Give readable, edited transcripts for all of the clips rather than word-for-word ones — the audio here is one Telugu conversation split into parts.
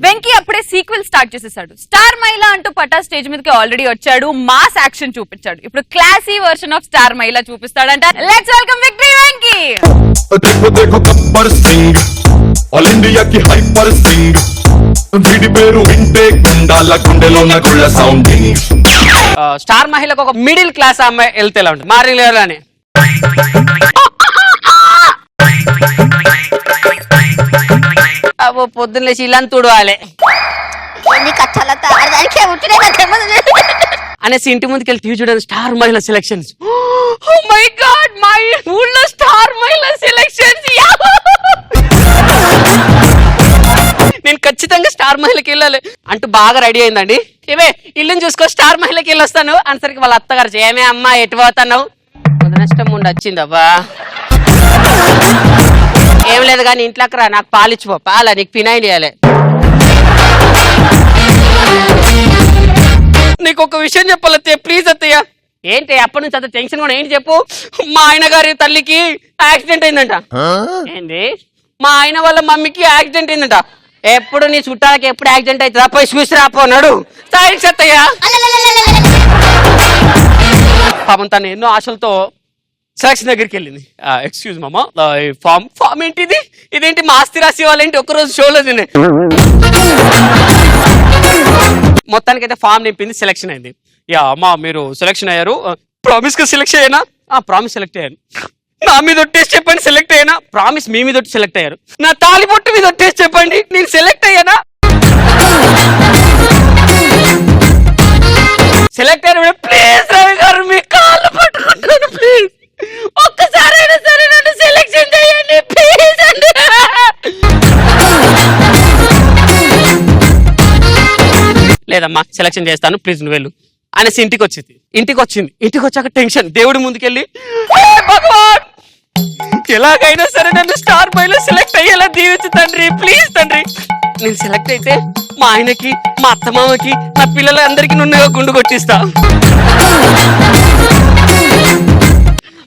వెంకీ అప్పుడే సీక్వెల్ స్టార్ట్ చేసేసాడు. స్టార్ మహిళా అంటూ పటా స్టేజ్ మీదకి ఆల్రెడీ వచ్చాడు, మాస్ యాక్షన్ చూపించాడు. ఇప్పుడు క్లాసీ వర్షన్ ఆఫ్ స్టార్ మహిళా చూపిస్తాడంట. Let's welcome Victory Venky. देखो देखो गब्बर सिंह ऑल इंडिया की हाइपर सिंग వీడి పేరు వింటే గుండాల గుండెలో ఉన్న గుళ్ళ సౌండింగ్. స్టార్ మహిళకు ఒక మిడిల్ క్లాస్ అమ్మాయి వెళ్తే ఎలా ఉంటుంది మారి లేరని. పొద్దున్న లేచి ఇల్లంతా తుడవాలి అనేసి ఇంటి ముందుకు వెళ్ళి టీవీ చూడండి star Mahila selections. Oh my god, my ఊళ్ళో స్టార్ మహిళా సెలక్షన్స్. నేను ఖచ్చితంగా స్టార్ మహిళకి వెళ్ళాలి అంటూ బాగా రెడీ అయిందండి. ఏమే ఇల్లుని చూసుకో స్టార్ మహిళకి వెళ్ళొస్తాను అనేసరికి వాళ్ళ అత్తగారు చేయమే అమ్మా ఎటు పోతున్నావు, నష్టం ఉండి వచ్చిందబ్బా. ఏం లేదు కానీ ఇంట్లోకి రా, నాకు పాలిచ్చిపో, పాల నీకు పినాయిలు ఇవ్వాలి. నీకు ఒక విషయం చెప్పాలి అత్తయ్య, ప్లీజ్ అత్తయ్య. ఏంటి అప్పటి నుంచి అంత టెన్షన్ కూడా ఏంటి చెప్పు. మా ఆయన గారి తల్లికి యాక్సిడెంట్ అయిందంట. ఏంటి మా ఆయన వాళ్ళ మమ్మీకి యాక్సిడెంట్ అయిందంట. ఎప్పుడు నీ చుట్టాలకి ఎప్పుడు యాక్సిడెంట్ అవుతుందా, పోయి చూసి రాపోన్నాడు. థాంక్స్ అత్తయ్య. పాపం తను ఎన్నో ఆశలతో సెలక్షన్ దగ్గరికి వెళ్ళింది. ఎక్స్క్యూజ్ మామా, ఫామ్ ఏంటి ఇదేంటి మా ఆస్తి రాసి వాళ్ళేంటి ఒక్కరోజు షోలో తినే. మొత్తానికి అయితే ఫామ్ నింపింది, సెలక్షన్ అయింది. యా అమ్మా మీరు సెలక్షన్ అయ్యారు, ప్రామిస్ గా సెలెక్ట్ అయ్యానా? ప్రామిస్ సెలెక్ట్ అయ్యాను. నా మీద ఒట్టేసి చెప్పండి సెలెక్ట్ అయ్యానా? ప్రామిస్ మీ మీద ఒట్టి సెలెక్ట్ అయ్యారు. నా తాలి బొట్టు మీద ఒట్టేసి చెప్పండి నేను సెలెక్ట్ అయ్యానా? సెలెక్ట్ అయ్యారు. ప్లీజ్ రవి గారు మీ కాళ్ళు పట్టుకుంటాను, ప్లీజ్ ఒక్కసారైనా సరే నన్ను సెలెక్షన్ చేయండి ప్లీజ్ అండి. లేదమ్మా సెలక్షన్ చేస్తాను ప్లీజ్ నువ్వు వెళ్ళు అనేసి ఇంటికి వచ్చింది. ఇంటికి వచ్చాక టెన్షన్. దేవుడి ముందుకెళ్ళి భగవాన్ ఎలాగైనా సరే నన్ను స్టార్ మహిళ సెలెక్ట్ అయ్యేలా దీవించు తండ్రి, ప్లీజ్ తండ్రి. నేను సెలెక్ట్ అయితే మా ఆయనకి మా అత్తమామకి నా పిల్లలందరికీ నున్నగా గుండు కొట్టిస్తా.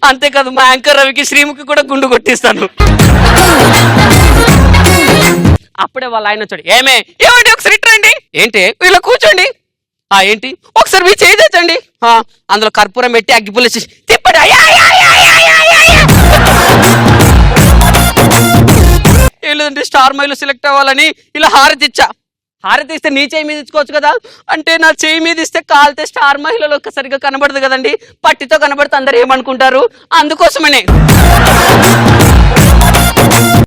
అంతేకాదు మా యాంకర్ రవికి శ్రీముఖి కూడా గుండు కొట్టిస్తాను. అప్పుడే వాళ్ళ ఆయన వచ్చాడు. ఏమండి ఒకసారి ఇట్రండి. ఏంటి ఇలా కూర్చోండి. ఏంటి ఒకసారి మీ చేయొచ్చండి. అందులో కర్పూరం పెట్టి అగ్గిపుల్ల తిప్పండి. లేదంటే స్టార్ మహిళ సెలెక్ట్ అవ్వాలని ఇలా హారతి ఇచ్చా. హారతి ఇస్తే నీ చేయి మీద ఇచ్చుకోవచ్చు కదా అంటే నా చేయి మీద ఇస్తే కాలితే స్టార్ మహిళలో సరిగ్గా కనబడదు కదండి, పట్టితో కనబడితే అందరు ఏమనుకుంటారు, అందుకోసమనే.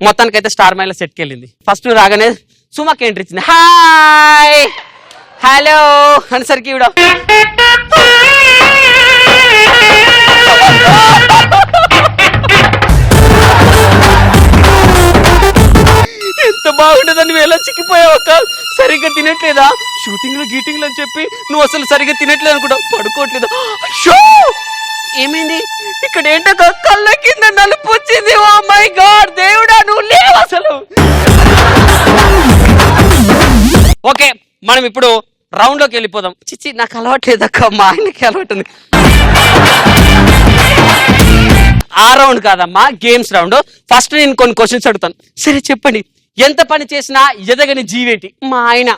మొత్తానికైతే స్టార్ మహిళ సెట్కి వెళ్ళింది. ఫస్ట్ రాగానే సుమాకి ఎంట్రీ ఇచ్చింది. హాయ్ హలో అనేసరికి ఇవిడ ఎంత బాగుండదని నువ్వు ఎలా చిక్కిపోయావు అక్క, సరిగ్గా తినట్లేదా, షూటింగ్ లో గీటింగ్ లో అని చెప్పి నువ్వు అసలు సరిగ్గా తినట్లేదు అనుకుంటా, పడుకోవట్లేదు. ఏమైంది ఇక్కడ ఏంటో కళ్ళ కింద నలుపు వచ్చింది. ఓ మై గాడ్ దేవుడా నువ్వు లేవు అసలు. ఓకే మనం ఇప్పుడు రౌండ్ లోకి వెళ్ళిపోదాం. చిచ్చి నాకు అలవాట్లేదు అక్క, మా ఆయనకి అలవాటు ఉంది. ఆ రౌండ్ కాదమ్మా గేమ్స్ రౌండ్. ఫస్ట్ నేను కొన్ని క్వశ్చన్స్ అడుగుతాను, సరే చెప్పండి. ఎంత పని చేసినా ఎదగని జీవేంటి? మా ఆయన.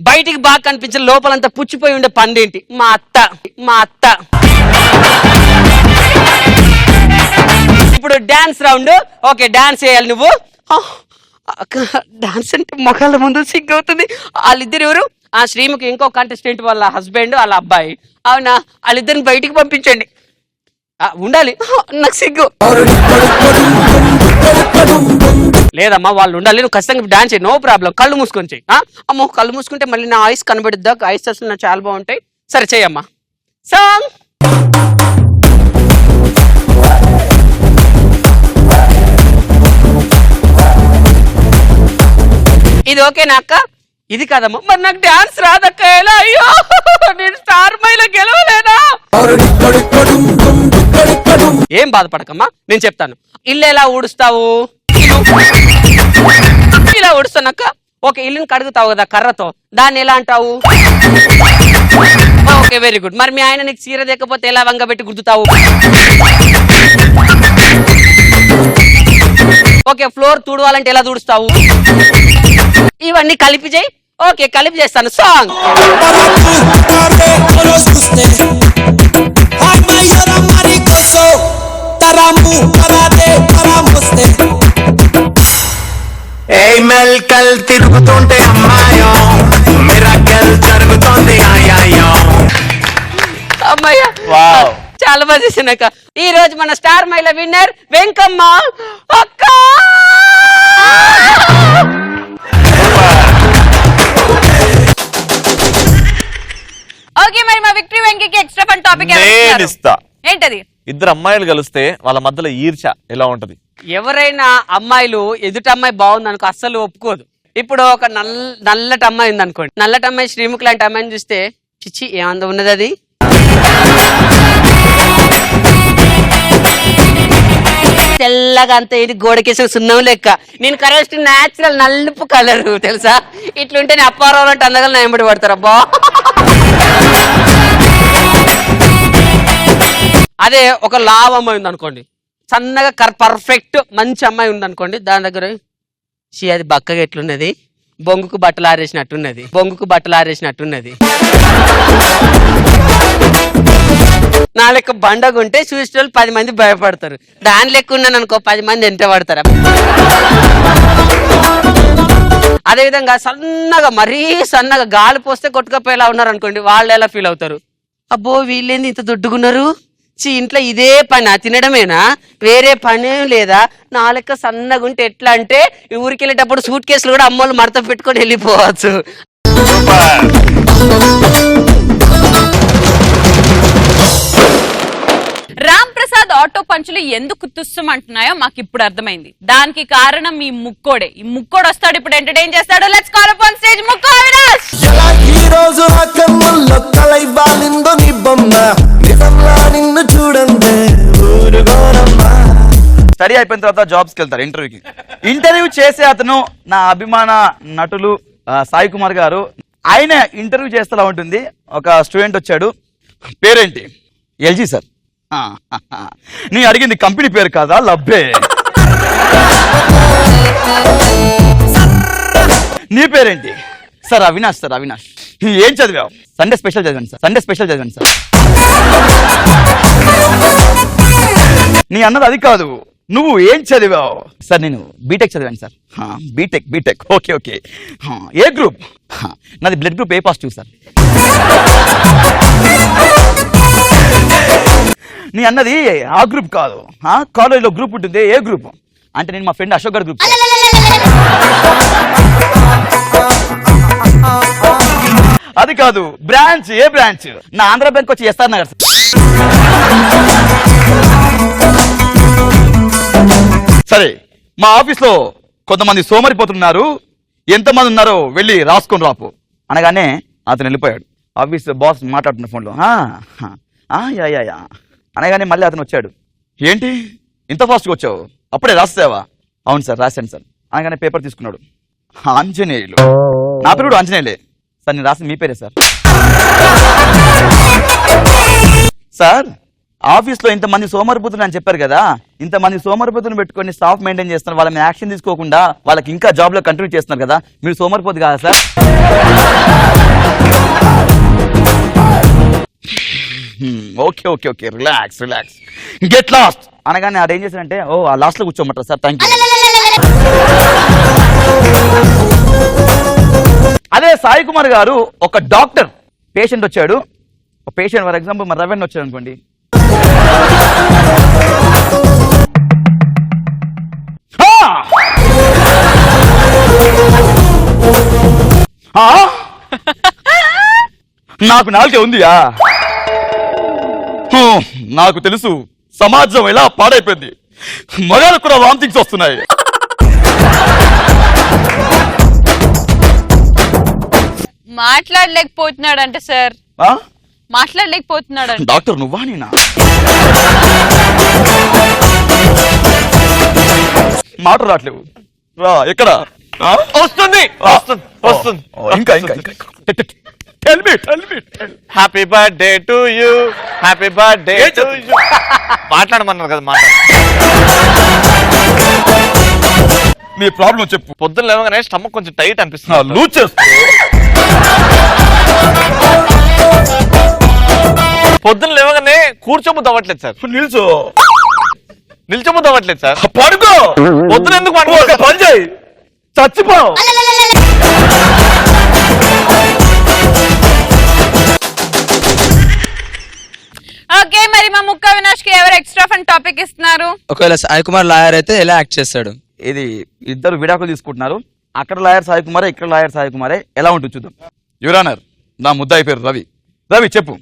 బయటికి బాగా కనిపించిన లోపలంతా పుచ్చిపోయి ఉండే పండేంటి? మా అత్త. ఇప్పుడు డాన్స్ రౌండ్. ఓకే డాన్స్ చేయాలి నువ్వు. డాన్స్ అంటే మొఖాల ముందు సిగ్గవుతుంది. వాళ్ళిద్దరు ఎవరు? శ్రీముఖి ఇంకో కంటెస్టెంట్ వాళ్ళ హస్బెండ్ వాళ్ళ అబ్బాయి. అవునా, వాళ్ళిద్దరిని బయటికి పంపించండి. ఉండాలి, నాకు సిగ్గు లేదమ్మా, వాళ్ళు ఉండాలి. నువ్వు ఖచ్చితంగా డాన్స్ చేయి, నో ప్రాబ్లం. కళ్ళు మూసుకొని చెయ్యి. అమ్మో కళ్ళు మూసుకుంటే మళ్ళీ నా ఐస్ కనబడిద్దా, ఐస్ అసలు నాకు చాలా బాగుంటాయి. సరే చెయ్యమ్మా. సాంగ్ ఇది ఓకేనా అక్క? ఇది కాదమ్మా, మరి నాకు డాన్స్ రాదక్క, ఎలా? అయ్యో నేను స్టార్ మహిళ గెలవలేనా? ఏం బాధపడకమ్మా, నేను చెప్తాను. ఇల్లు ఎలా ఊడుస్తావు? ఇలా ఊడుస్తానక్క. ఓకే ఇల్లుని కడుగుతావు కదా కర్రతో, దాన్ని ఎలా అంటావు? Okay very good. మరి మీ ఆయన నీకు చీర తెకపోతే ఎలా వంగబెట్టి గుర్తుతావు? ఓకే ఫ్లోర్ తుడవాలంటే ఎలా తుడుస్తావు? ఇవన్నీ కలిపి చేయి. ఓకే కలిపి చేస్తాను. సాంగ్ మెల్కల్ తిరుగుతుంటే అమ్మాయో మిరాకిల్ జరుగుతుంది ఆయాయో. అమ్మయ్య చాలా బాగా చేసినాక. ఈ రోజు మన స్టార్ మహిళ విన్నర్ వెంకమ్మ అక్క. ఓకే మరి మా విక్టరీ వెంకీకి ఎక్స్ట్రా ఫన్ టాపిక్ నేను ఇస్తా. ఏంటది? ఇద్దరు అమ్మాయిలు కలిస్తే వాళ్ళ మధ్యలో ఈర్ష ఎలా ఉంటది? ఎవరైనా అమ్మాయిలు ఎదుటి అమ్మాయి బాగుంది అనుకో అస్సలు ఒప్పుకోదు. ఇప్పుడు ఒక నల్లటి అమ్మాయి ఉంది అనుకోండి, నల్లటి అమ్మాయి శ్రీముఖి లాంటి అమ్మాయిని చూస్తే చిచ్చి ఏమంద ఉన్నది అది, తెల్లగా అంత ఇది గోడకేసిన సున్నం లెక్క, నేను కరెక్ట్ న్యాచురల్ నలుపు కలర్ తెలుసా, ఇట్లుంటే నేను అప్పారావు అంటే అందగా నయబడి పడతారు అబ్బా. అదే ఒక లావ్ అమ్మాయి ఉంది అనుకోండి, సన్నగా పర్ఫెక్ట్ మంచి అమ్మాయి ఉంది అనుకోండి, దాని దగ్గర అది బక్కగా ఎట్లున్నది, బొంగుకు బట్టలు ఆరేసినట్టున్నది, బొంగుకు బట్టలు ఆరేసినట్టున్నది. నా లెక్క బండగుంటే చూసే వాళ్ళు 10 మంది భయపడతారు, దాని లెక్క ఉన్నాను అనుకో 10 మంది ఎంత పడతారు. అదేవిధంగా సన్నగా మరీ సన్నగా గాలి పోస్తే కొట్టుకపోయేలా ఉన్నారు అనుకోండి, వాళ్ళు ఎలా ఫీల్ అవుతారు? అబ్బో వీళ్ళేంది ఇంత దొడ్డుగున్నారు, ఇంట్లో ఇదే పని తినడమేనా, వేరే పని లేదా, నా లెక్క సన్నగా ఉంటే ఎట్లా అంటే ఊరికి వెళ్ళేటప్పుడు సూట్ కేసులు కూడా అమ్మోళ్ళు మడత పెట్టుకొని వెళ్ళిపోవచ్చు. రామ్ ప్రసాద్ ఆటో పంచులు ఎందుకు తుస్సుమంటున్నాయో మాకు ఇప్పుడు అర్థమైంది. దానికి కారణం ఈ ముక్కోడే. ఈ ముక్కోడు వస్తాడు ఇప్పుడు ఎంటర్టైన్ చేస్తాడు. Let's call up on stage Mukku Avinash. ఎలా ఈ రోజు ఆ కన్నుల్లో కలైవాలిందో నీ బొమ్మ, నిజంలా నిన్ను చూడండి ఊరుగోరమ్మా. స్టడీ అయిపోయిన తర్వాత జాబ్స్కి వెళ్తారు ఇంటర్వ్యూకి. ఇంటర్వ్యూ చేసే అతను నా అభిమాన నటులు సాయి కుమార్ గారు. ఆయన ఇంటర్వ్యూ చేస్తూ ఉంటుంది. ఒక స్టూడెంట్ వచ్చాడు, పేరేంటి? LG sir. నీ అడిగింది కంపెనీ పేరు కాదా, లబ్బే. నీ పేరేంటి? సార్ అవినాష్. సార్ అవినాష్. ఏం చదివావు? సండే స్పెషల్ చదివాను సార్. సండే స్పెషల్ చదివాను సార్. నీ అన్నది అది కాదు, నువ్వు ఏం చదివావు? సార్ నేను బీటెక్ చదివాను సార్. బీటెక్. Okay okay. ఏ గ్రూప్? నాది blood group A positive sir. నీ అన్నది ఆ గ్రూప్ కాదు, కాలేజీలో గ్రూప్ ఉంటుంది, ఏ గ్రూప్ అంటే నేను మా ఫ్రెండ్ అశోక్ గారి గ్రూప్. అది కాదు, బ్రాంచ్. ఏ బ్రాంచ్? నా ఆంధ్ర బ్యాంక్ వచ్చి ఎస్ఆర్ నగర్. సరే, మా ఆఫీస్ లో కొంతమంది సోమరిపోతున్నారు, ఎంతమంది ఉన్నారో వెళ్ళి రాసుకొని రాపు అనగానే అతను వెళ్ళిపోయాడు. ఆఫీస్ బాస్ మాట్లాడుతున్న ఫోన్లో యా అనగానే మళ్ళీ అతను వచ్చాడు. ఏంటి ఇంత ఫాస్ట్గా వచ్చావు, అప్పుడే రాసావా? అవును సార్ రాశాను సార్ అనగానే పేపర్ తీసుకున్నాడు. ఆంజనేయులు. నా పేరు కూడా ఆంజనేయులే సార్. నేను రాసింది మీ పేరే సార్. సార్ ఆఫీస్లో ఇంతమంది సోమరిపోతులు అని చెప్పారు కదా, ఇంతమంది సోమరిపోతులను పెట్టుకొని స్టాఫ్ మెయింటైన్ చేస్తున్నారు, వాళ్ళని యాక్షన్ తీసుకోకుండా వాళ్ళకి ఇంకా జాబ్లో కంటిన్యూ చేస్తున్నారు కదా, మీరు సోమరిపోతు కదా sir? Okay okay okay relax get lost అనగానే అది ఏం చేశారంటే, ఓ ఆ లాస్ట్ లో కూర్చోమంటారు సార్, థ్యాంక్ యూ. అదే సాయి కుమార్ గారు ఒక డాక్టర్, పేషెంట్ వచ్చాడు. ఒక పేషెంట్ ఫర్ ఎగ్జాంపుల్ మన రవెన్ వచ్చాడు అనుకోండి. నాకు నాలుగే ఉందియా? నాకు తెలుసు సమాజం ఎలా పాడైపోయింది, మగాళ్ళకు కూడా వామిటింగ్స్ వస్తున్నాయి. మాట్లాడలేకపోతున్నాడు అంటే సార్, మాట్లాడలేకపోతున్నాడు. డాక్టర్ నువ్వా నేనా? మాట రావట్లేవు. రా ఎక్కడ వస్తుంది వస్తుంది వస్తుంది ఇంకా tell me happy birthday to you happy birthday to you మాట్లాడమన్నారు కదా మాట్లాడు నీ ప్రాబ్లం చెప్పు. పొద్దున్న లేవగానే స్టమక్ కొంచెం టైట్ అనిపిస్తుంది లూజ్ చేస్తా. పొద్దున్న లేవగానే కూర్చోబుద్ది అవ్వట్లేదు సార్ నిల్చో. నిల్చోబుద్ది అవ్వట్లేదు సార్ పడుకో. పొద్దున ఎందుకు ఒక పడుకో పని చేయి, చచ్చిపో. ఓకే, మరి మా ముక్క అవినాష్ కి ఎవరు ఎక్స్ట్రా ఫన్ టాపిక్ ఇస్తున్నారు? ఒకవేళ సాయి కుమార్ లాయర్ అయితే ఎలా యాక్ట్ చేస్తాడు? ఇది ఇద్దరు విడాకులు తీసుకుంటున్నారు. అక్కడ లాయర్ సాయి కుమారే, ఇక్కడ లాయర్ సాయి కుమారే. ఎలా ఉంటుంది చూద్దాం. యువరానర్, నా ముద్దాయి పేరు రవి. రవి చెప్పు,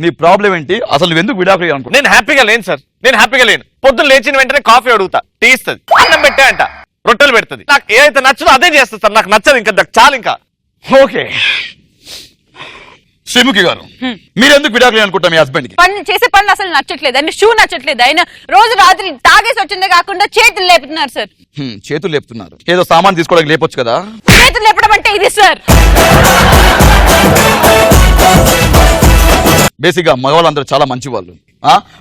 నీ ప్రాబ్లం ఏంటి? అసలు నువ్వు ఎందుకు విడాకులు అనుకో? నేను హ్యాపీగా లేను సార్, నేను హ్యాపీగా లేను. పొద్దున్న లేచిన వెంటనే కాఫీ అడుగుతా, టీ ఇస్తుంది, అన్నం పెట్టా అంట, రొట్టెలు పెడుతుంది. నాకు ఏదైతే నచ్చదో అదే చేస్తుంది సార్. నాకు నచ్చదు, ఇంకా చాలు. ఇంకా ఓకే శ్రీముఖి గారు, మీరెందుకు విడాకులు అనుకుంటా మీ హస్బెండ్ కి? పని చేసే పనులు అసలు నచ్చట్లేదు, ఆయన షూ నచ్చట్లేదు, ఆయన రోజు రాత్రి తాగేసి వచ్చిందే కాకుండా చేతులు లేపుతున్నారు సార్. చేతులు లేపుతున్నారు. ఏదో సామాన్ తీసుకోవడానికి లేపొచ్చు కదా. చేతులు లేపడం అంటే ఇది సార్. బేసిక్ గా మగవాళ్ళందరూ చాలా మంచి వాళ్ళు.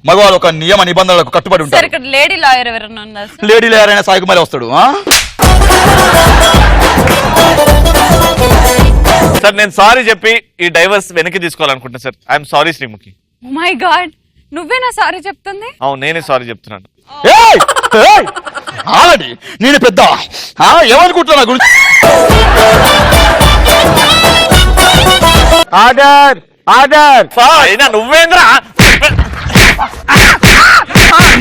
మగవాళ్ళు ఒక నియమ నిబంధనలకు కట్టుబడి సార్ ఉంటారు. ఇక్కడ లేడీ లాయర్ ఎవరన్నా ఉన్నారు సార్? లేడీ లాయర్ అయినా సాయి కుమారే వస్తాడు. సార్ నేను సారీ చెప్పి ఈ డైవర్స్ వెనక్కి తీసుకోవాలనుకుంటున్నా sir. I'm sorry Sreemukhi. Oh my God, నువ్వేనా సారీ చెప్తుంది? అవును, నేనే సారీ చెప్తున్నాను. ఆల్రెడీ నేను పెద్ద ఏమనుకుంటున్నా గురించి. Order order. అయినా నువ్వేంద్రా?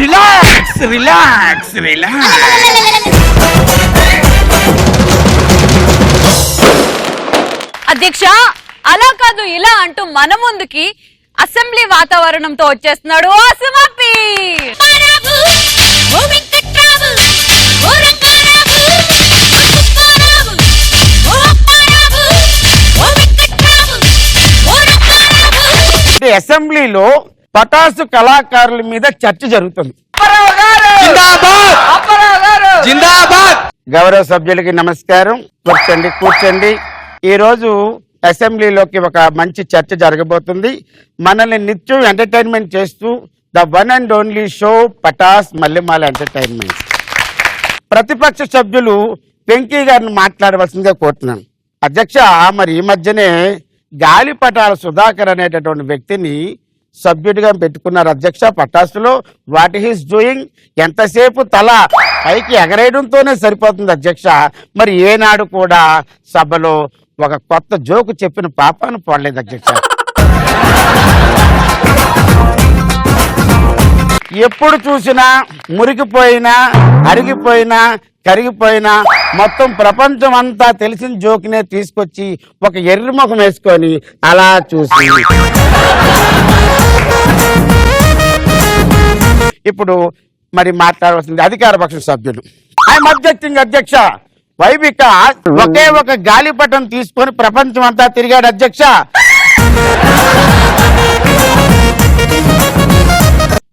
Relax relax relax. అధ్యక్ష, అలా కాదు ఇలా అంటూ మన ముందుకి అసెంబ్లీ వాతావరణంతో వచ్చేస్తున్నాడు ఆసమప్పి. అసెంబ్లీలో పటాసు కళాకారుల మీద చర్చ జరుగుతుంది. జిందాబాద్. గౌరవ సభ్యులకి నమస్కారం. కూర్చోండి కూర్చోండి. ఈ రోజు అసెంబ్లీలోకి ఒక మంచి చర్చ జరగబోతుంది. మనల్ని నిత్యం ఎంటర్టైన్మెంట్ చేస్తూ the one and only show Patas Mallemala entertainment. ప్రతిపక్ష సభ్యులు వెంకీ గారిని మాట్లాడవలసిందిగా కోరుతున్నాను. అధ్యక్ష, మరి ఈ మధ్యనే గాలిపటాల సుధాకర్ అనేటటువంటి వ్యక్తిని సభ్యుడిగా పెట్టుకున్నారు అధ్యక్ష పటాసులో. What he's doing? ఎంతసేపు తల పైకి ఎగరేయడంతోనే సరిపోతుంది అధ్యక్ష. మరి ఏనాడు కూడా సభలో ఒక కొత్త జోకు చెప్పిన పాపాను పోడలేదు అధ్యక్ష. ఎప్పుడు చూసినా మురికిపోయినా, అరిగిపోయినా, కరిగిపోయినా మొత్తం ప్రపంచం అంతా తెలిసిన జోకినే తీసుకొచ్చి ఒక ఎర్రి ముఖం వేసుకొని అలా చూసి ఇప్పుడు మరి మాట్లాడవలసింది అధికార పక్ష సభ్యులు. ఐఎమ్ అబ్జెక్టింగ్ అధ్యక్ష. వైవిక ఒకే ఒక గాలిపటం తీసుకొని ప్రపంచం అంతా తిరిగాడు అధ్యక్ష.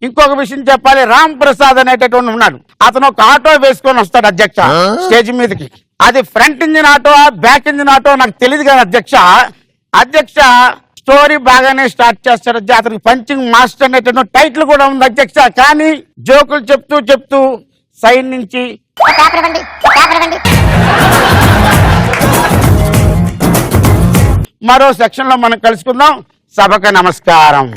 ఇంకొక విషయం చెప్పాలి. రామ్ ప్రసాద్ అనేటటువంటి ఉన్నాడు. అతను ఒక ఆటో వేసుకొని వస్తాడు అధ్యక్ష స్టేజ్ మీదకి. అది front engine auto back engine auto నాకు తెలియదు కానీ అధ్యక్ష. అధ్యక్ష స్టోరీ బాగానే స్టార్ట్ చేస్తాడు. అతనికి పంచింగ్ మాస్టర్ అనేటటువంటి టైటిల్ కూడా ఉంది అధ్యక్ష. కానీ జోకులు చెప్తూ చెప్తూ సైడ్ నుంచి మరో సెక్షన్ లో మనం కలుసుకుందాం. సభకు నమస్కారం.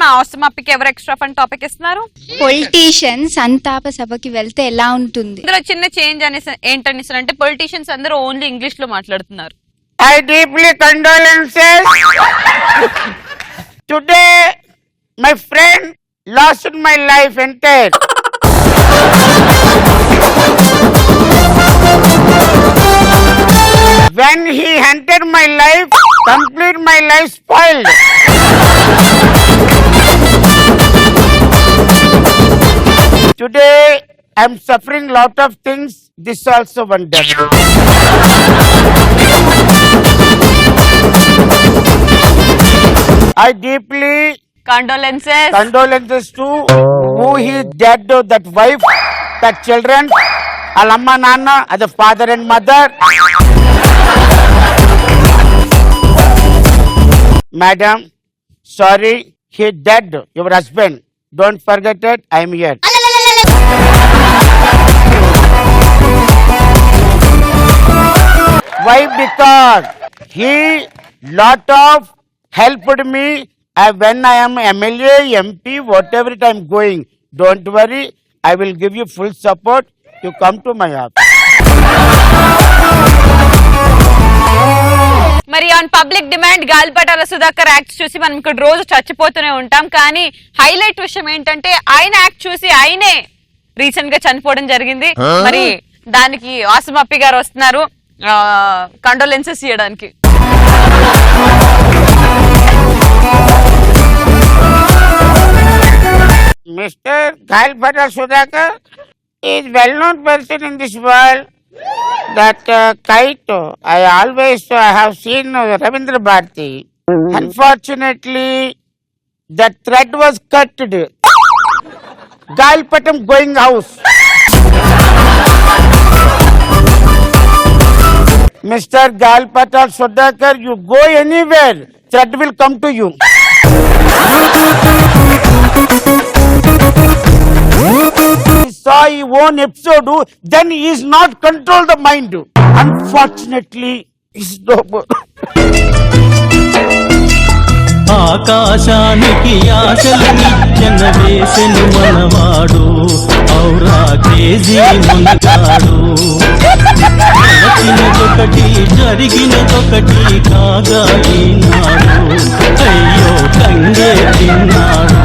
మా ఆసమప్పికి ఎవరు ఎక్స్ట్రా ఫన్ టాపిక్ ఇస్తున్నారు? పొలిటీషియన్ సంతాప సభకి వెళ్తే ఎలా ఉంటుంది? ఇందులో చిన్న చేంజ్ అనేసి ఏంటని అంటే పొలిటీషియన్స్ అందరూ ఓన్లీ ఇంగ్లీష్ లో మాట్లాడుతున్నారు. I deeply condolences. Today, my friend lost my life entire. When he entered my life, complete my life spoiled. Today, I'm suffering lot of things. This also one death. I deeply condolences. condolences to who he dead, that wife the children, వాళ్ళ అమ్మ నాన్న, అది father and mother. Madam, sorry, he dead, your husband. Don't forget it, I am here. Why? Because he lot of helped me when I am MLA, MP, whatever it I am going. Don't worry, I will give you full support. You come to my office. మరి on public demand Galipatala Sudhakar act చూసి మనం ఇక్కడ రోజు చచ్చిపోతూనే ఉంటాం. కానీ హైలైట్ విషయం ఏంటంటే ఆయన యాక్ట్ చూసి ఆయనే రీసెంట్ గా చనిపోవడం జరిగింది. మరి దానికి ఆసమప్పి గారు వస్తున్నారు కండోలెన్సెస్ చేయడానికి. Mr. Galpata Sudhakar is well-known person in this world. That kite, I have seen Ravindra Bharati. Unfortunately, the thread was cut. Galpatam going house. Mr. Galpata Sudhakar, you go anywhere, thread will come to you. He saw his own episode, then he is not control the mind. Unfortunately, is no. ఆకాశానికి ఆశలు నిచ్చెన వేసెను మనవాడు, ఔరా కేజీ మునగాడు. జరిగినదొకటి జరిగినదొకటి కాగా ఈనాడు, అయ్యో కంగే తిన్నాడు.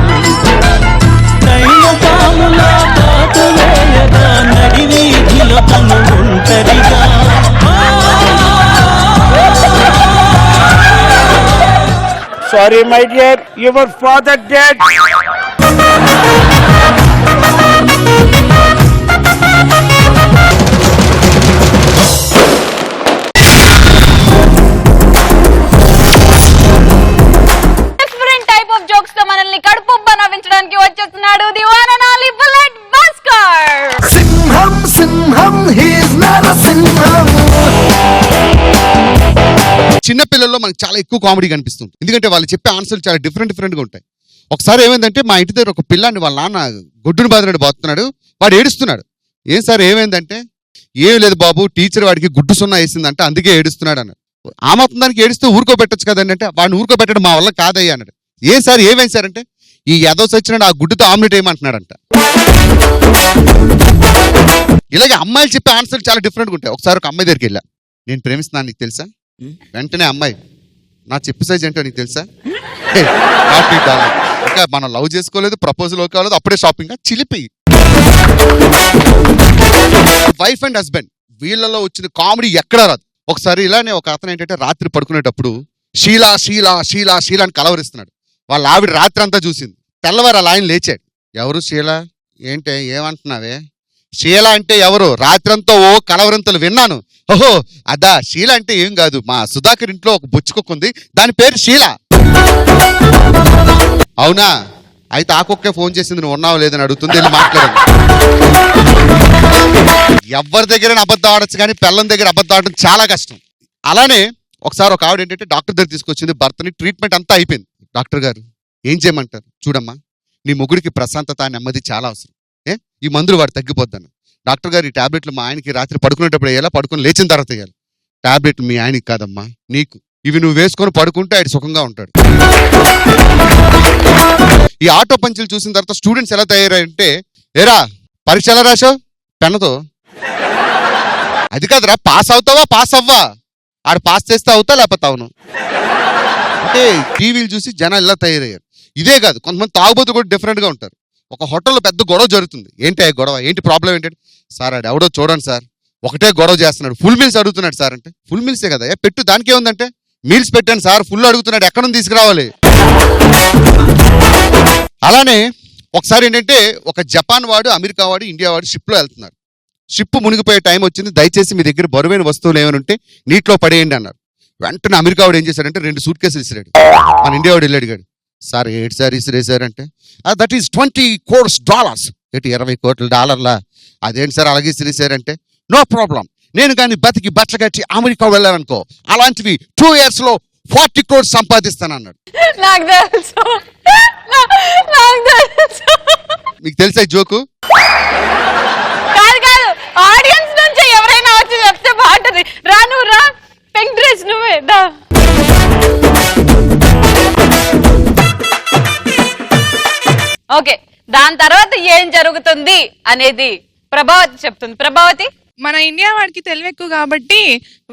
దైవ పాములా కాటులేయగా నడివీధిలో తను ఒంటరిగా. Sorry, my dear, your father dead. Different type of jokes తో మనల్ని కడుపుబ్బ నవ్వించడానికి వచ్చేస్తున్నాడు the one and only bullet Bhaskar. సింహం సింహం, he is not a సింహం. చిన్న పిల్లల్లో మనకు చాలా ఎక్కువ కామెడీ కనిపిస్తుంది. ఎందుకంటే వాళ్ళు చెప్పే ఆన్సర్లు చాలా డిఫరెంట్గా ఉంటాయి. ఒకసారి ఏమైందంటే మా ఇంటి దగ్గర ఒక పిల్లాన్ని వాళ్ళ నాన్న గొడ్డును బాదినట్టు బాతున్నాడు. వాడు ఏడుస్తున్నాడు. ఏం సార్ ఏమైందంటే, ఏం లేదు బాబు, టీచర్ వాడికి గుడ్డు సున్నా వేసిందంట, అందుకే ఏడుస్తున్నాడు అన్నాడు. ఆ మాత్రం దానికి ఏడుస్తూ ఊరుకోబెట్టచ్చు కదండి అంటే, వాడిని ఊరుకోబెట్టడం మా వల్ల కాదయ్యా అన్నాడు. ఏం సార్ ఏమైంది సార్ అంటే, ఈ ఎదో సచ్చినాడు ఆ గుడ్డుతో ఆమ్లెట్ వేయమంటున్నాడంట. ఇలాగే అమ్మాయిలు చెప్పే ఆన్సర్లు చాలా డిఫరెంట్గా ఉంటాయి. ఒకసారి ఒక అమ్మాయి దగ్గరికి వెళ్ళా, నేను ప్రేమిస్తున్నాను నీకు తెలుసా. వెంటనే అమ్మాయి, నా చెప్పు సైజ్ ఏంటో నీకు తెలుసా. $40. ఇంకా మనం లవ్ చేసుకోలేదు, ప్రపోజల్ ఓకే అవ్వలేదు, అప్పుడే షాపింగ్. చిలిపి. వైఫ్ అండ్ హస్బెండ్ వీళ్ళలో వచ్చిన కామెడీ ఎక్కడా రాదు. ఒకసారి ఇలానే ఒక అతను ఏంటంటే రాత్రి పడుకునేటప్పుడు షీలా షీలా షీలా షీలా అని కలవరిస్తున్నాడు. వాళ్ళ ఆవిడ రాత్రి అంతా చూసింది. తెల్లవారు అలా ఆయన లేచాడు. ఎవరు షీలా ఏంటే ఏమంటున్నావే, షీలా అంటే ఎవరు, రాత్రంతా ఓ కలవరింతలు విన్నాను. ఓహో అదా, షీలా అంటే ఏం కాదు, మా సుధాకర్ ఇంట్లో ఒక బొచ్చుకొక్క ఉంది, దాని పేరు షీలా. అవునా, అయితే ఆ కుక్కే ఫోన్ చేసింది, నువ్వు ఉన్నావు లేదని అడుగుతుంది, వెళ్ళి మాట్లాడండి. ఎవరి దగ్గర అబద్ధం ఆడచ్చు కానీ పిల్లల దగ్గర అబద్ధం ఆడడం చాలా కష్టం. అలానే ఒకసారి ఒక ఆవిడ ఏంటంటే డాక్టర్ దగ్గర తీసుకొచ్చింది భర్తని. ట్రీట్మెంట్ అంతా అయిపోయింది. డాక్టర్ గారు ఏం చేయమంటారు, చూడమ్మా నీ ముగ్గురికి ప్రశాంతత నెమ్మది చాలా అవసరం, ఈ మందులు వాడు తగ్గిపోద్దాను. డాక్టర్ గారు ఈ టాబ్లెట్లు మా ఆయనకి రాత్రి పడుకునేటప్పుడు వేయాలా, పడుకొని లేచిన తర్వాత వేయాలి. టాబ్లెట్లు మీ ఆయనకి కాదమ్మా నీకు, ఇవి నువ్వు వేసుకొని పడుకుంటే ఆయన సుఖంగా ఉంటాడు. ఈ ఆటో పంచులు చూసిన తర్వాత స్టూడెంట్స్ ఎలా తయారంటే, ఏరా పరీక్ష ఎలా రాశావు, పెన్నతో. అది కాదురా, పాస్ అవుతావా పాస్ అవ్వా, ఆడు పాస్ చేస్తే అవుతా లేకపోతే అవును. అంటే టీవీలు చూసి జనాలు ఇలా తయారయ్యారు. ఇదే కాదు, కొంతమంది తాగుబోతు కూడా డిఫరెంట్గా ఉంటారు. ఒక హోటల్లో పెద్ద గొడవ జరుగుతుంది. ఏంటి గొడవ, ఏంటి ప్రాబ్లం ఏంటంటే, సార్ ఆడు ఎవడో చూడండి సార్ ఒకటే గొడవ చేస్తున్నాడు, ఫుల్ మీల్స్ అడుగుతున్నాడు సార్ అంటే. ఫుల్ మీల్సే కదా పెట్టు, దానికే ఉందంటే, మీల్స్ పెట్టాను సార్ ఫుల్ అడుగుతున్నాడు, ఎక్కడ నుంచి తీసుకురావాలి. అలానే ఒకసారి ఏంటంటే ఒక జపాన్ వాడు, అమెరికా వాడు, ఇండియా వాడు షిప్లో వెళ్తున్నారు. షిప్ మునిగిపోయే టైం వచ్చింది, దయచేసి మీ దగ్గర బరువైన వస్తువులు ఏమైనా ఉంటే నీటిలో పడేయండి అన్నారు. వెంటనే అమెరికా వాడు ఏం చేశాడంటే 2 సూట్ కేసులు ఇసిరాడు. మన ఇండియా వాడు వెళ్ళాడు, సార్ ఏంటి సార్ ఇసిరేసారంటే, దట్ ఈస్ $20 crores. ఏంటి $20 కోట్ల. అదేంటి సార్ అలాగే సిరిసారంటే నో ప్రాబ్లం, నేను కానీ బతికి బచ్చగట్టి అమెరికా వెళ్ళాననుకో అలాంటివి 2 years లో 40 crores సంపాదిస్తాను అన్నాడు. నాకు తెలుసు, నాకు తెలుసు. మీకు తెలుసా జోకు? కాదు కాదు, ఆడియన్స్ నుంచి ఎవరైనా వచ్చి చెప్తే బాగుంటది. రా నువ్వు రా, పింక్ డ్రెస్ నువ్వే దా. ఓకే, దాని తర్వాత ఏం జరుగుతుంది అనేది ప్రభావతి చెప్తుంది. ప్రభావతి, మన ఇండియా వాడికి తెలివి ఎక్కువ కాబట్టి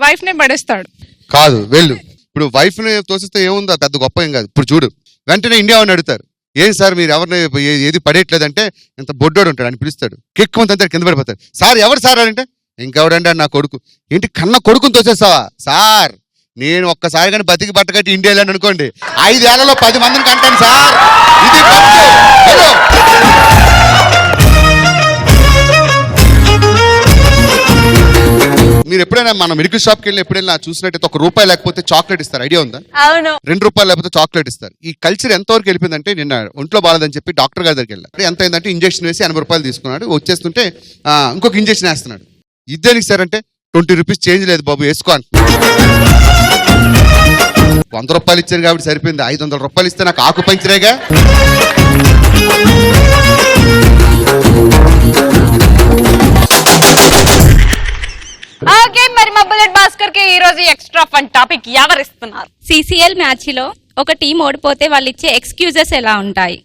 వైఫ్ నే పడేస్తాడు. కాదు వెళ్ళు, ఇప్పుడు వైఫ్ ని తోసిస్తే ఏముందో పెద్ద గొప్ప ఏం కాదు. ఇప్పుడు చూడు, వెంటనే ఇండియా వాడిని అడుగుతారు, ఏం సార్ మీరు ఎవరిని ఏది పడేయట్లేదంటే ఇంత బొడ్డోడు ఉంటాడు అని పిలుస్తాడు. కెక్కుమంత కింద పడిపోతాడు. సార్ ఎవరు సార్ అంటే ఇంకెవడంటే నా కొడుకు. ఏంటి కన్న కొడుకుని తోసేస్తావా? సార్ నేను ఒక్కసారి కానీ బతికి బట్టగట్టి ఇండియా వెళ్ళాను అనుకోండి 5 ఏళ్లలో 10 మందిని కంటాను సార్. ఇది పట్టు. వెళ్ళు. మీరు ఎప్పుడైనా మన మెడికల్ షాప్కి వెళ్ళి ఎప్పుడైనా చూసినట్టయితే ₹1 లేకపోతే చాక్లెట్ ఇస్తారు, ఐడియా ఉందా? అవును. ₹2 లేకపోతే చాక్లెట్ ఇస్తారు. ఈ కల్చర్ ఎంతవరకు వెళ్ళిపోయిందంటే నిన్న ఒంట్లో బాగాలేదని చెప్పి డాక్టర్ గారి దగ్గరికి వెళ్ళారు. ఎంత అయిందంటే ఇంజక్షన్ వేసి ₹80 తీసుకున్నాడు. వచ్చేస్తుంటే ఇంకొక ఇంజక్షన్ వేస్తున్నాడు. ఇదేనికి సార్ అంటే ₹20 చేంజ్ లేదు బాబు వేసుకో అని. ₹100 ఇచ్చారు కాబట్టి సరిపోయింది. ₹500 ఇస్తే నాకు ఆకు పంచరేగా. ఓకే, మరి మా బుల్లెట్ భాస్కర్ కి ఈ రోజు ఎక్స్ట్రా ఫన్ టాపిక్ ఎవరు ఇస్తున్నారు? సిసిఎల్ మ్యాచ్ లో ఒక టీం ఓడిపోతే వాళ్ళు ఇచ్చే ఎక్స్క్యూజెస్ ఎలా ఉంటాయి?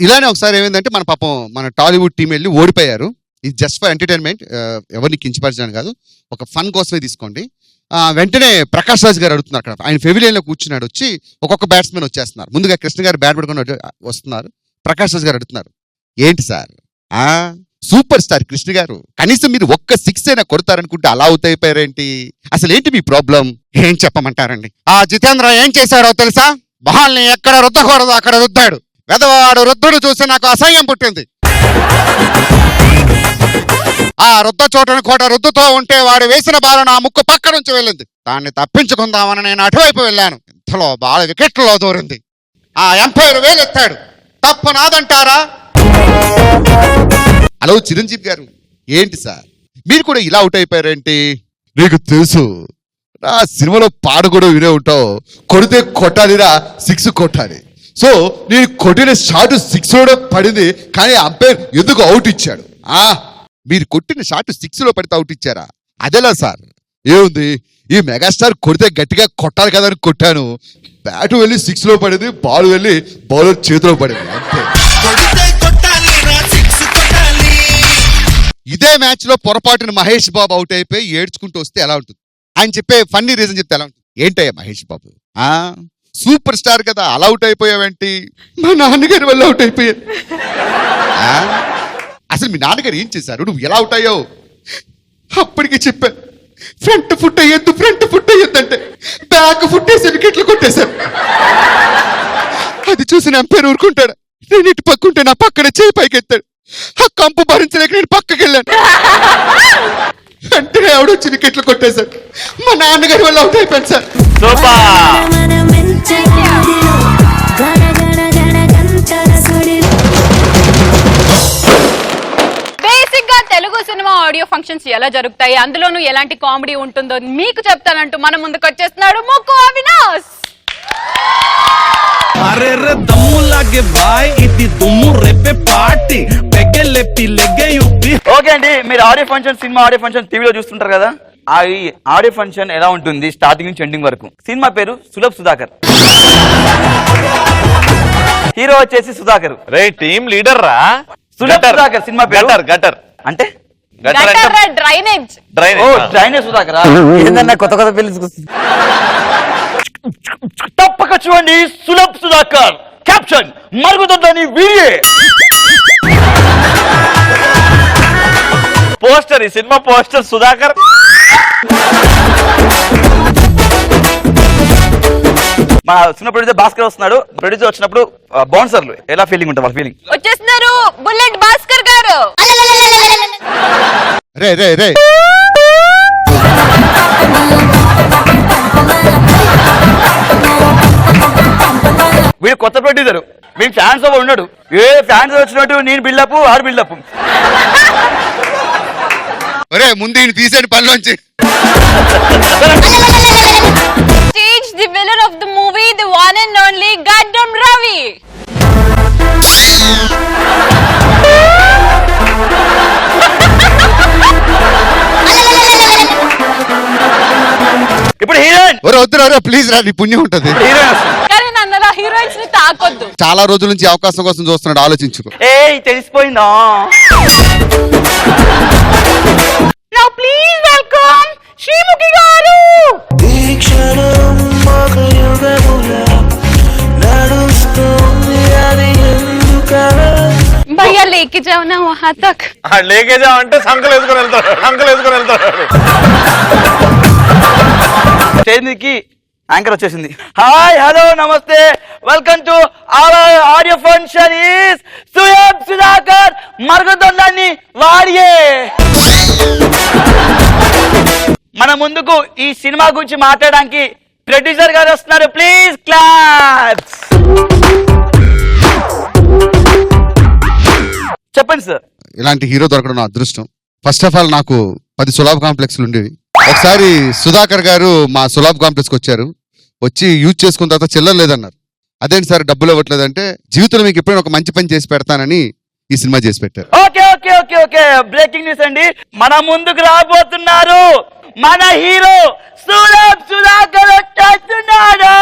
ఇలానే ఒకసారి ఏమైందంటే మన పాపం మన టాలీవుడ్ టీం వెళ్ళి ఓడిపోయారు. ఇది జస్ట్ ఫర్ ఎంటర్టైన్మెంట్, ఎవరిని కించపరచడానికి కాదు, ఒక ఫన్ కోసమే తీసుకోండి. వెంటనే ప్రకాష్ రాజ్ గారు అడుగుతున్నారు. అక్కడ ఆయన పెవిలియన్ లో కూర్చున్నాడు. వచ్చి ఒక్కొక్క బ్యాట్స్మెన్ వచ్చేస్తున్నారు. ముందుగా కృష్ణ గారు బ్యాట్ పడుకుని వస్తున్నారు. ప్రకాష్ రాజ్ గారు అడుగుతున్నారు, ఏంటి సార్ సూపర్ స్టార్ కృష్ణ గారు, కనీసం మీరు ఒక్క 6 అయినా కొడతారనుకుంటే అలా అవుట్ అయిపోయారేంటి? అసలు ఏంటి మీ ప్రాబ్లం? ఏం చెప్పమంటారండి? జితేంద్ర ఏం చేశాడో తెలుసా? మొహాల్ని ఎక్కడ రుద్దకూడదు అక్కడ రుద్దాడు. వెదవాడు రుద్దుడు చూసి నాకు అసహ్యం పుట్టింది. ఆ రుద్ద చోటను కోట రుద్దుతో ఉంటే వాడు వేసిన బాల నా ముక్కు పక్క నుంచి వెళ్ళింది. దాన్ని తప్పించుకుందామని నేను అటువైపు వెళ్ళాను. ఇంతలో బాల వికెట్లో దూరింది. ఆ ఎంపైర్ వేలెత్తాడు. తప్పు నాదంటారా? హలో చిరంజీవి గారు, ఏంటి సార్ మీరు కూడా ఇలా అవుట్ అయిపోయారేంటి? నీకు తెలుసు నా సినిమాలో పాట కూడా వినే ఉంటావు, కొడితే కొట్టాలిరా 6 కొట్టాలి. సో నేను కొట్టిన షాట్ 6 లో పడింది, కానీ అంపైర్ ఎందుకు అవుట్ ఇచ్చాడు? మీరు కొట్టిన షాట్ 6 లో పడితే అవుట్ ఇచ్చారా? అదేలా సార్, ఏముంది ఈ మెగాస్టార్ కొడితే గట్టిగా కొట్టాలి కదా అని కొట్టాను. బ్యాట్ వెళ్ళి 6 లో పడింది, బాల్ వెళ్ళి బౌలర్ చేతిలో పడింది, అంతే. ఇదే మ్యాచ్ లో పొరపాటున మహేష్ బాబు అవుట్ అయిపోయి ఏడ్చుకుంటూ వస్తే ఎలా ఉంటుంది? ఆయన చెప్పే ఫన్నీ రీజన్ చెప్తే ఎలా ఉంటుంది? ఏంటయ్యా మహేష్ బాబు, సూపర్ స్టార్ కదా, అలా అవుట్ అయిపోయావేంటి? మా నాన్నగారి వల్ల అవుట్ అయిపోయాను. అసలు మీ నాన్నగారు ఏం చేశారు? నువ్వు ఎలా అవుట్ అయ్యావు? అప్పటికి చెప్పాను, ఫ్రంట్ ఫుట్ అయ్యొద్దు అంటే బ్యాక్ ఫుట్ వేసి వికెట్లు కొట్టేశారు. అది చూసి ఎంపైర్ ఊరుకుంటాడు. నేను ఇటు పక్కుంటే నా పక్కన చేయి పైకెత్తాడు. ఆ కంపు భరించలేక నేను పక్కకి వెళ్ళాను. అంటే ఎవడొచ్చి వికెట్లు కొట్టేశాడు. మా నాన్నగారి వల్ల అవుట్ అయిపోయాను సార్. బేసిక్ గా తెలుగు సినిమా ఆడియో ఫంక్షన్స్ ఎలా జరుగుతాయి, అందులోనూ ఎలాంటి కామెడీ ఉంటుందో మీకు చెప్తానంటూ మన ముందుకు వచ్చేస్తున్నాడు ముక్కు అవినాష్. అరే రే దమ్ము లాగే బాయ్, ఇది దుమ్ము రేపే పార్టీ పెగ్గెల్లెప్పి లెగ్గయుప్పి. ఓకే అండి, మీరు audio function, cinema audio function టీవీలో చూస్తుంటారు కదా. ఆ ఆడియో ఫంక్షన్ ఎలా ఉంటుంది స్టార్టింగ్ నుంచి ఎండింగ్ వరకు? సినిమా పేరు సులభ్ సుధాకర్, హీరో వచ్చేసి సుధాకర్. రే టీమ్ లీడర్ రా సులభ్ సుధాకర్. సినిమా పేరు గటర్ అంటే డ్రైనేజ్. డ్రైనేజ్ సుధాకర్. ఏందన్నా కొత్త కొత్త పిలుచుకొస్తుంది. తప్పక చూడండి సులభ్ సుధాకర్. క్యాప్షన్ మరుగుతుందని వీడియో. పోస్టర్, ఈ సినిమా పోస్టర్ సుధాకర్. మా సినిమా ప్రొడ్యూసర్ భాస్కర్ వస్తున్నాడు. ప్రొడ్యూసర్ వచ్చినప్పుడు బౌన్సర్లు ఎలా ఫీలింగ్ ఉంటుంది? వాళ్ళ ఫీలింగ్. వచ్చేస్తున్నారు బుల్లెట్ భాస్కర్ గారు. రే రే రే వీడు కొత్త ప్రొడ్యూసర్, వీడు ఫ్యాన్స్ ఉన్నాడు. ఫ్యాన్స్ వచ్చినట్టు నేను బిల్డప్, ఆడు బిల్డప్. ఒరే ముందు ఈయన తీసేయండి పనిలోంచి. Stage the villain of the movie, the one and only Gaddam Ravi. ఇప్పుడు హీరోయిన్. ఒరే వద్దురా ప్లీజ్ రా, నీ పుణ్యం ఉంటది. కానీ నన్ను అలా హీరోయిన్స్ ని తాకొద్దు. చాలా రోజుల నుంచి అవకాశం కోసం చూస్తున్నాడు, ఆలోచించుకో. ఏయ్ తెలిసిపోయిందా? Now please welcome శ్రీముఖి గారు. భయ్యా లేకే జాओ ना वहां तक. లేకే జా అంటే సంకలు వేసుకొని వెళ్తాడు. స్టేజ్ మీదకి యాంకర్ వచ్చేసింది. Hi hello namaste welcome to our audio function is Sulabh Sudhakar మరుగుదొండాన్ని వాడియే. మన ముందుకు ఈ సినిమా గురించి మాట్లాడడానికి ప్రొడ్యూసర్ గారు వస్తున్నారు. Please claps. చెప్పండి సార్. ఇలాంటి హీరో దొరకడం నా అదృష్టం. ఫస్ట్ ఆఫ్ ఆల్ నాకు 10 సులాబ్ కాంప్లెక్స్లు ఉండేవి. ఒకసారి సుధాకర్ గారు మా సులాబ్ కాంప్లెక్స్కి వచ్చారు. వచ్చి యూజ్ చేసుకున్న తర్వాత చిల్లర లేదన్నారు. అదేంటి సార్ డబ్బులు ఇవ్వట్లేదంటే, జీవితంలో మీకు ఎప్పుడైనా ఒక మంచి పని చేసి పెడతానని ఈ సినిమా చేసి పెట్టారు. Okay okay okay okay breaking news అండి. మన ముందుకు రాబోతున్నారు మన హీరో సులభ్ సుధాకర్ వచ్చేస్తున్నాడు.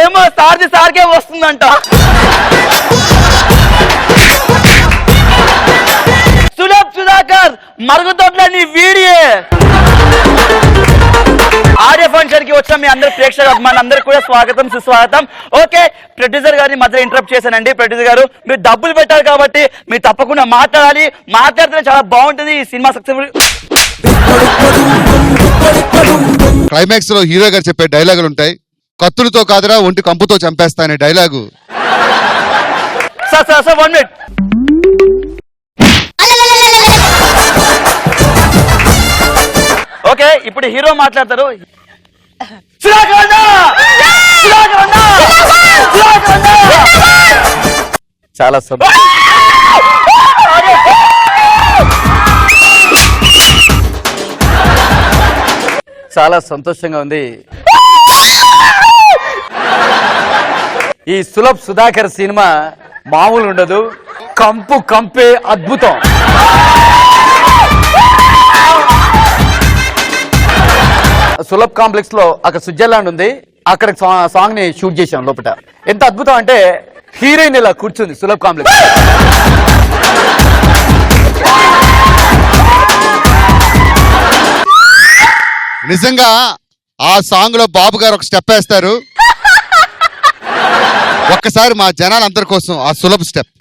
ఏమో సార్కే వస్తుందంట. సులభ్ సుధాకర్ మరుగుదొడ్లని వీడియే. ఆడియో ఫంక్షన్ కి వచ్చిన మీ అందరి ప్రేక్షక అభిమానులందరికీ కూడా స్వాగతం సుస్వాగతం. ఓకే ప్రొడ్యూసర్ గారిని మధ్య ఇంటరప్ట్ చేశానండి. ప్రొడ్యూసర్ గారు మీరు డబ్బులు పెట్టారు కాబట్టి మీరు తప్పకుండా మాట్లాడాలి. మాట్లాడితే చాలా బాగుంటుంది ఈ సినిమా సక్సెస్ఫుల్. క్లైమాక్స్ లో హీరో గారు చెప్పే డైలాగులు ఉంటాయి. కత్తులతో కాదురా ఒంటి కంపుతో చంపేస్తా అనే డైలాగు. Sir 1 minute. ఓకే ఇప్పుడు హీరో మాట్లాడతారు. చాలా చాలా సంతోషంగా ఉంది. ఈ సులభ్ సుధాకర్ సినిమా మామూలు ఉండదు. కంపే అద్భుతం. సులభ్ కాంప్లెక్స్ లో అక్కడ స్విట్జర్లాండ్ ఉంది. అక్కడ సాంగ్ ని షూట్ చేశాం లోపల. ఎంత అద్భుతం అంటే హీరోయిన్ ఇలా కూర్చుంది సులభ్ కాంప్లెక్స్. నిజంగా ఆ సాంగ్ లో బాబు గారు ఒక స్టెప్ వేస్తారు. ఒక్కసారి మా జనాలందరి కోసం ఆ సులభ్ స్టెప్.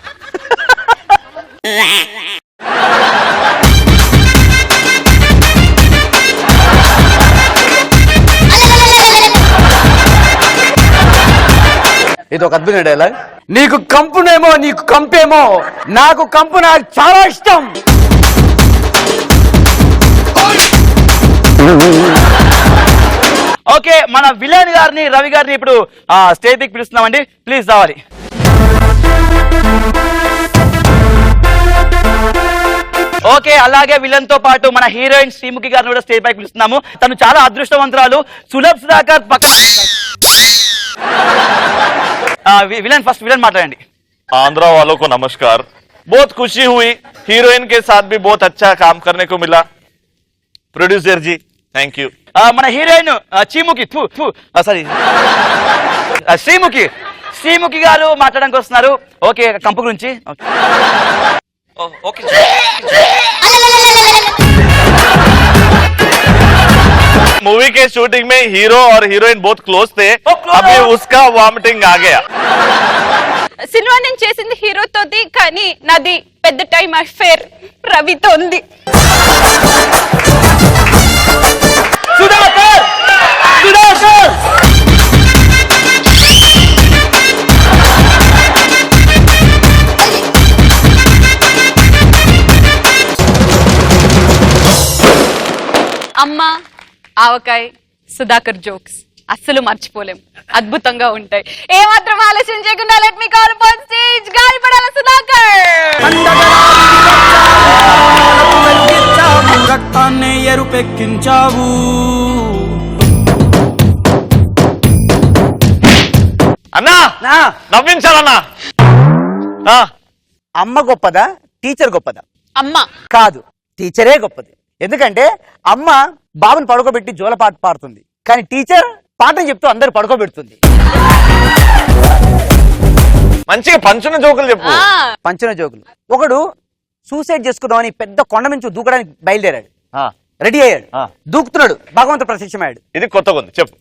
ఇది ఒక అద్భుతమైన డైలాగ్. నీకు కంపునేమో నీకు కంపేమో, నాకు కంపు నాకు చాలా ఇష్టం. ఓకే మన విలన్ గారిని రవి గారిని ఇప్పుడు స్టేజ్ కి పిలుస్తున్నామండి. ప్లీజ్ రావాలి. ఓకే అలాగే విలన్ తో పాటు మన హీరోయిన్ శ్రీముఖి గారిని కూడా స్టేజ్ పైకి పిలుస్తున్నాము. తను చాలా అదృష్టవంతురాలు. సులభ్ సుధాకర్ పక్కన. विलन फर्स्ट विलन मातांडी. आंध्रा वालों को नमस्कार. बहुत खुशी हुई, हीरोइन के साथ भी बहुत अच्छा काम करने को मिला. Producer ji thank you. మన హీరోయిన్ చీముకి సారీ శ్రీముఖి గారు మాట్లాడడానికి వస్తున్నారు. ఓకే కంపు గురించి. ఓకే मूवी के शूटिंग में हीरो और हीरोइन बहुत क्लोज थे. अभी उसका वॉमिटिंग आ गया. సినిమా నేను చేసింది హీరోతోది, కానీ నాది పెద్ద టైం అఫేర్ రవితో ఉంది. సుధాకర్ అమ్మ ఆవకాయ్ సుధాకర్ జోక్స్ అస్సలు మర్చిపోలేం, అద్భుతంగా ఉంటాయి. ఏమాత్రం ఆలస్యం చేయకుండా let me call on stage Galipatala Sudhakar. రక్తాన్ని ఎరుపెక్కించావు. అన్నా నవ్వించాలన్నా. అమ్మ గొప్పదా టీచర్ గొప్పదా? అమ్మ కాదు, టీచరే గొప్పది. ఎందుకంటే అమ్మ బాబుని పడుకోబెట్టి జోలపాట పాడుతుంది, కానీ టీచర్ పాఠం చెప్తూ అందరు పడుకోబెడుతుంది. మంచిగా పంచున జోకులు చెప్పు. పంచున జోకులు. ఒకడు సూసైడ్ చేసుకుందామని పెద్ద కొండ నుంచి దూకడానికి బయలుదేరాడు, రెడీ అయ్యాడు, దూకుతున్నాడు, భగవంతుడు ప్రత్యక్షమయ్యాడు. ఇది కొత్తగా ఉంది, చెప్పు.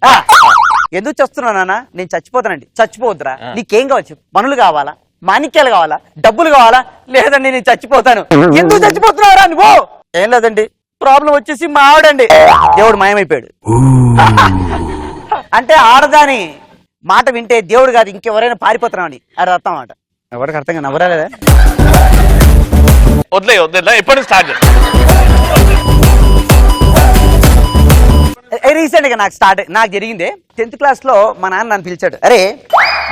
ఎందుకు చస్తున్నా నాన్న? నేను చచ్చిపోతానండి. చచ్చిపోవద్దురా, నీకేం కావచ్చు? పనులు కావాలా, మాణిక్యాలు కావాలా, డబ్బులు కావాలా? లేదండి నేను చచ్చిపోతాను. ఎందుకు చచ్చిపోతున్నావురా నువ్వు? ఏం లేదండి, ప్రాబ్లం వచ్చేసి మా ఆవిడండి. దేవుడు మాయమైపోయాడు. అంటే ఆడదాని మాట వింటే దేవుడు కాదు ఇంకెవరైనా పారిపోతున్నామని అది అర్థం మాట. ఎవరికి అర్థంగా నవ్వరాలేదా? వదిలే వదిలే, ఎప్పటి నుంచి స్టార్ట్? రీసెంట్ గా నాకు జరిగిందే. 10th క్లాస్ లో మా నాన్న నన్ను పిలిచాడు, అరే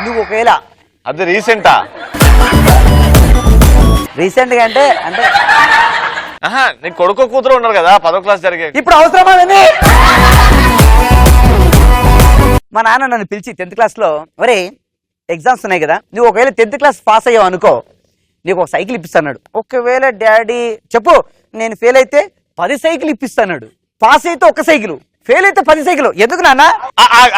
నువ్వు ఒకవేళ. అది రీసెంటా? రీసెంట్ గా అంటే అంటే నీ కొడుకు కూతురు ఉన్నారు కదా 10వ క్లాస్ జరిగే. ఇప్పుడు అవసరమా? మా నాన్న నన్ను పిలిచి 10th క్లాస్ లో, ఒరే ఎగ్జామ్స్ ఉన్నాయి కదా, నువ్వు ఒకవేళ 10th క్లాస్ పాస్ అయ్యావు అనుకో, నీకు ఒక సైకిల్ ఇప్పిస్తాడు. ఒకవేళ డాడీ చెప్పు నేను ఫెయిల్ అయితే 10 సైకిల్ ఇప్పిస్తాడు. పాస్ అయితే 1 సైకిల్, ఫెయిల్ అయితే 10 సైకిల్. ఎందుకు నాన్న?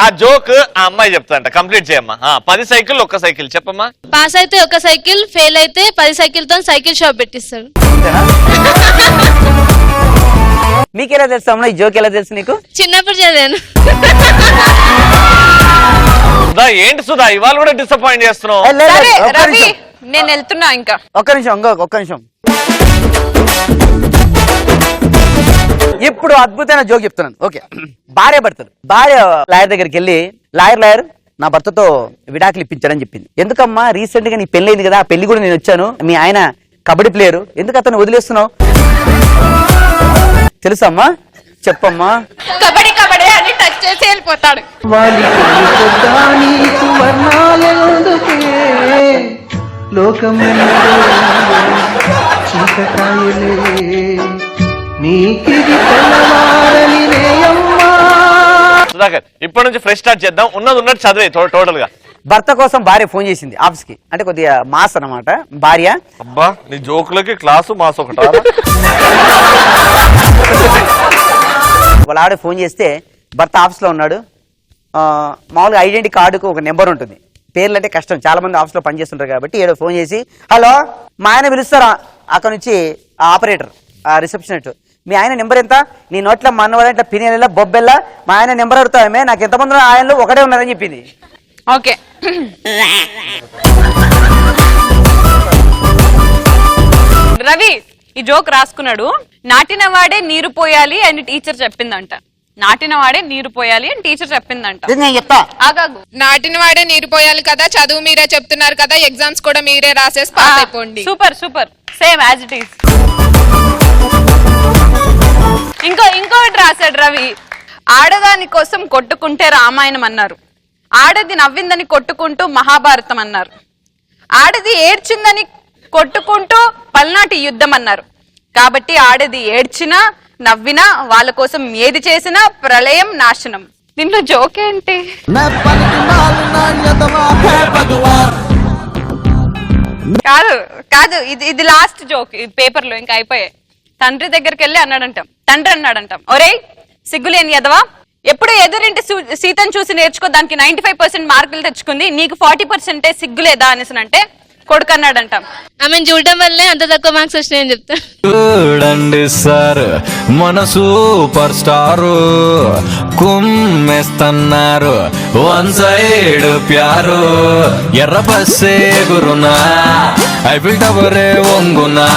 ఆ జోక్ ఆ అమ్మాయి చెప్తాంట, కంప్లీట్ చేయమ్మా. 10 సైకిల్ 1 సైకిల్ చెప్పమ్మా. పాస్ అయితే 1 సైకిల్, ఫెయిల్ అయితే 10 సైకిల్ తో సైకిల్ షాప్ పెట్టిస్తారు. మీకెలా తెలుసు అమ్మ ఈ జోక్? ఎలా తెలుసు నీకు? చిన్నప్పుడు చదివాను. సుధా ఏంటి సుధా ఇవాళ కూడా డిసప్పాయింట్ చేస్తున్నావు? నేను వెళ్తున్నా. ఇంకా ఒక్క నిమిషం. ఇప్పుడు అద్భుతమైన జోక్ చెప్తున్నాను. ఓకే, భార్య లాయర్ దగ్గరికి వెళ్ళి, లాయర్ నా భర్తతో విడాకులు ఇప్పించాడని చెప్పింది. ఎందుకమ్మా? రీసెంట్ గా నీ పెళ్లి అయింది కదా, ఆ పెళ్లి కూడా నేను వచ్చాను, మీ ఆయన కబడ్డీ ప్లేయరు, ఎందుకు అతను వదిలేస్తున్నావు? తెలుసా అమ్మా? చెప్పమ్మా. కబడ్డీ అని టచ్ చేసి వెళ్ళిపోతాడు. సుధాకర్ ఇప్పటి నుంచి ఫ్రెష్ స్టార్ట్ చేద్దాం. ఉన్నట్టు చదివే టోటల్ గా. భర్త కోసం భార్య ఫోన్ చేసింది ఆఫీస్ కి, అంటే కొద్దిగా మాస్ అన్నమాట భార్య. అబ్బా నీ జోకులకి క్లాసు మాస్ ఒకట. వాళ్ళ ఆవిడ ఫోన్ చేస్తే భర్త ఆఫీస్ లో ఉన్నాడు. మామూలుగా ఐడెంటిటీ కార్డుకు ఒక నెంబర్ ఉంటుంది, పేర్లు అంటే కష్టం, చాలా మంది ఆఫీస్ లో పనిచేస్తుంటారు కాబట్టి ఏదో ఫోన్ చేసి, హలో మా ఆయన పిలుస్తారా? అక్కడ నుంచి ఆపరేటర్ రిసెప్షనిస్ట్, మీ ఆయన నెంబర్ ఎంత? నీ నోట్ల మన్నవాళ్ళ ఇట్లా పినియల్లా బొబ్బెల్లా మా ఆయన నెంబర్ అడుగుతామే, నాకు ఎంతమంది ఆయనలో ఒకటే ఉన్నారని చెప్పింది. ఓకే రవి ఈ జోక్ రాసుకున్నాడు. నాటిన వాడే నీరు పోయాలి అని టీచర్ చెప్పిందంట. నాటిన వాడే నీరు పోయాలి అని టీచర్ చెప్పిందంట. ఆగాగు. నాటిన వాడే నీరు పోయాలి కదా, చదువు మీరే చెప్తున్నారు కదా, ఎగ్జామ్స్ కూడా మీరే రాసేసి పాస్ అయిపోండి. Super same as it is. ఇంకోటి రాశాడు రవి. ఆడదాని కోసం కొట్టుకుంటే రామాయణం అన్నారు, ఆడది నవ్విందని కొట్టుకుంటూ మహాభారతం అన్నారు, ఆడది ఏడ్చిందని కొట్టుకుంటూ పల్నాటి యుద్ధం అన్నారు. కాబట్టి ఆడది ఏడ్చినా నవ్వినా వాళ్ళ కోసం ఏది చేసినా ప్రళయం నాశనం. దీంట్లో జోక్ ఏంటి? కాదు ఇది లాస్ట్ జోక్ ఈ పేపర్ లో. ఇంకా అయిపోయాయి. తండ్రి దగ్గరికి వెళ్ళి తండ్రి అన్నాడంటాం, ఒరే సిగ్గులేని ఎదవా, ఎప్పుడు ఎదురింటి సీతను చూసి నేర్చుకో, దానికి 95% మార్కులు తెచ్చుకుంది, నీకు 40% సిగ్గులేదా అనేసి అంటే కొడుకు అన్నాడంటాం. ఆమె చూడడం వల్లే అంత తక్కువ మార్క్స్ వచ్చినాయని చెప్తా. చూడండి సార్ మన సూపర్ స్టార్ కుమ్మేస్తున్నారు, 1 సైడ్ ప్యారు, ఎర్ర బస్సే గురునా ఐఫిల్ టవరే వంగునా.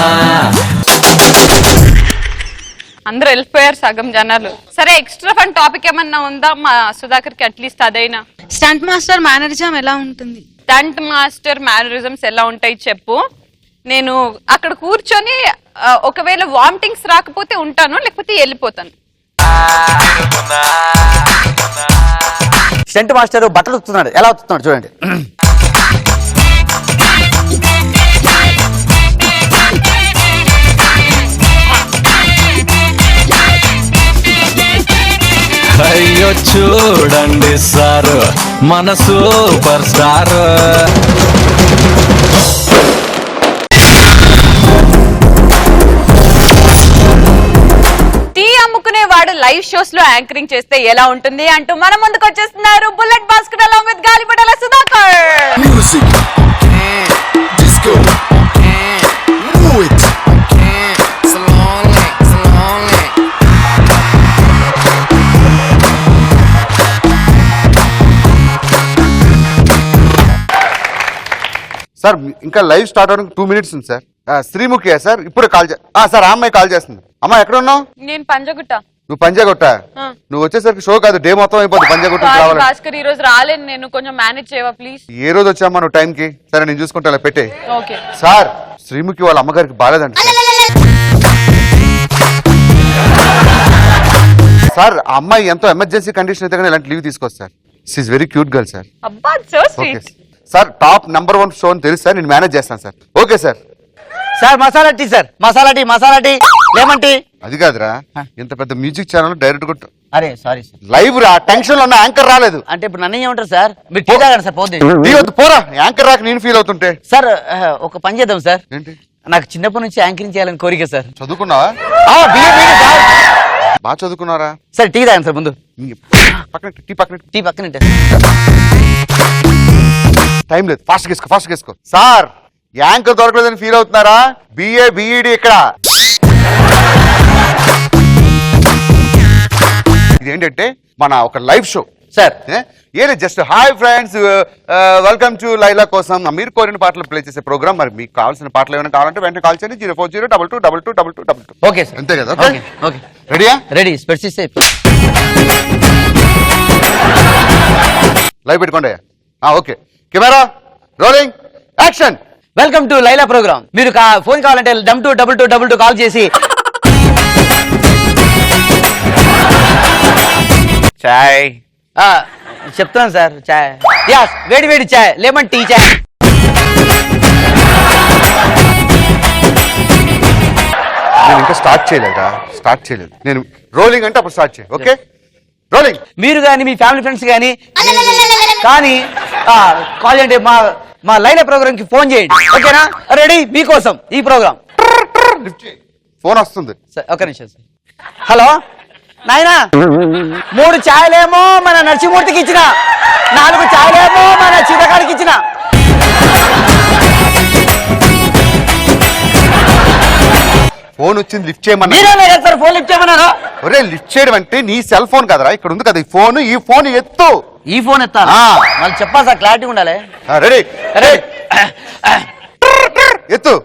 అందరూ వెళ్ళిపోయారు సగం జనాలు. సరే ఎక్స్ట్రా ఫన్ టాపిక్ ఏమన్నా ఉందా మా సుధాకర్ కి? అట్లీస్ట్ అదైనా. స్టంట్ మాస్టర్ మేనరిజం ఎలా ఉంటుంది? స్టంట్ మాస్టర్ మేనరిజమ్స్ ఎలా ఉంటాయి చెప్పు. నేను అక్కడ కూర్చొని ఒకవేళ వామిటింగ్స్ రాకపోతే ఉంటాను, లేకపోతే వెళ్ళిపోతాను. స్టంట్ మాస్టర్ బట్టలు ఉతుకుతున్నాడు, ఎలా ఉతుకుతున్నాడు చూడండి. అయ్యో చూడండి సార్ మన సూపర్ స్టార్. టీ అమ్ముకునేవాడు లైవ్ షోస్ లో యాంకరింగ్ చేస్తే ఎలా ఉంటుంది అంటూ మన ముందుకు వచ్చేస్తున్నారు Bullet Bhaskar along with Galipatala Sudhakar. Sir ఇంకా లైవ్ స్టార్ట్ అవడానికి 2 minutes ఉంది సార్. శ్రీముఖి సార్ ఇప్పుడు కాల్ సార్ ఆ అమ్మాయి కాల్ చేస్తుంది. అమ్మాయి ఎక్కడ ఉన్నావు? నేను పంజగుట్ట. నువ్వు పంజాగుట్ట? నువ్వు వచ్చేసరికి షో కాదు డే మొత్తం అయిపోతుంది పంజాగుట్ట రావాలి. భాస్కర్ ఈ రోజు రాలేను నేను, కొంచెం మేనేజ్ చేయవా ప్లీజ్? ఏ రోజు వచ్చామా నువ్వు టైంకి? సరే నేను చూసుకుంటా, అలా పెట్టే. ఓకే సార్ శ్రీముఖి వాళ్ళ అమ్మగారికి బాలేదంట సార్. ఆ అమ్మాయి ఎంతో ఎమర్జెన్సీ కండిషన్ అయితే కానీ ఇలాంటి లీవ్ తీసుకోవచ్చు sir. She very cute girl sir. అబ్బా so okay sweet. Sir top #1 show అని తెలుసు సార్, నేను మేనేజ్ చేస్తాను sir. Okay sir. Sir masala tea sir, masala tea lemon tea. అది కాదురా, ఇంత పెద్ద మ్యూజిక్ ఛానల్ డైరెక్ట్ అరే సారీ సార్, లైవ్ రా, టెన్షన్ లో ఉన్న యాంకర్ రాలేదు అంటే ఇప్పుడు నన్ను ఏమంటారు సార్? మీరు టీ తాగండి సార్, పోతే నీ వద్దు పోరా, యాంకర్ రాక నేను ఫీల్ అవుతుంటే. సార్ ఒక పని చేద్దాం సార్. ఏంటి? నాకు చిన్నప్పటి నుంచి యాంకరింగ్ చేయాలని కోరిక సార్. చదువుకున్నావా? బాగా చదువుకున్నారా? సార్ టీ తాగండి సార్ ముందు. టీ పక్కన టైం లేదు, ఫాస్ట్ చేసుకో. సార్ యాంకర్ దొరకలేదని ఫీల్ అవుతున్నారా? BA BED ఇక్కడ. ఇదేంటంటే మన ఒక లైవ్ షో సార్. ఏది just hi friends welcome to Laila కోసం మీరు కోరిన పాటలు ప్లే చేసే ప్రోగ్రామ్. మరి మీకు కావాల్సిన పాటలు ఏమైనా కావాలంటే వెంటనే కాల్ చేయండి 04022222222. Okay sir. అంతే కదా? ఓకే రెడీయా? రెడీ. స్పెట్స్ లైవ్ పెట్టుకోండి. Okay camera rolling action. Welcome to Laila program. మీరు ఫోన్ కావాలంటే 222222 కాల్ చేసి చాయ్ చెప్తున్నాను సార్. చాయ్ యాస్, వేడి చాయ్, లెమన్ టీ చాయ్. నేను ఇంకా స్టార్ట్ చేయలేదు. నేను రోలింగ్ అంటే అప్పుడు స్టార్ట్ చేయి. Okay rolling. మీరు కానీ మీ ఫ్యామిలీ ఫ్రెండ్స్ కానీ కాల్ చేయండి, మా లైలా ప్రోగ్రామ్ కి ఫోన్ చేయండి. ఓకేనా? రెడీ మీకోసం ఈ ప్రోగ్రామ్. ఫోన్ వస్తుంది. ఒక నిమిషం సార్. హలో నాయనా, 3 ఛాయలేమో మన నరసింహమూర్తికి ఇచ్చిన, 4 ఛాయలేమో మన చిన్నగాడికి ఇచ్చిన. ఫోన్ వచ్చింది, లిఫ్ట్ చేయమన్నా. మీరేనా సార్ ఫోన్ లిఫ్ట్ చేయమన్నారా? ఒరే లిఫ్ట్ చేయడం అంటే నీ సెల్ ఫోన్ కదరా, ఇక్కడ ఉంది కదా ఈ ఫోన్. ఈ ఫోన్ ఎత్తు. ఈ ఫోన్ ఎత్తాను వాళ్ళు చెప్పాలి సార్, క్లారిటీ ఉండాలి. రెడీ ఎత్తు.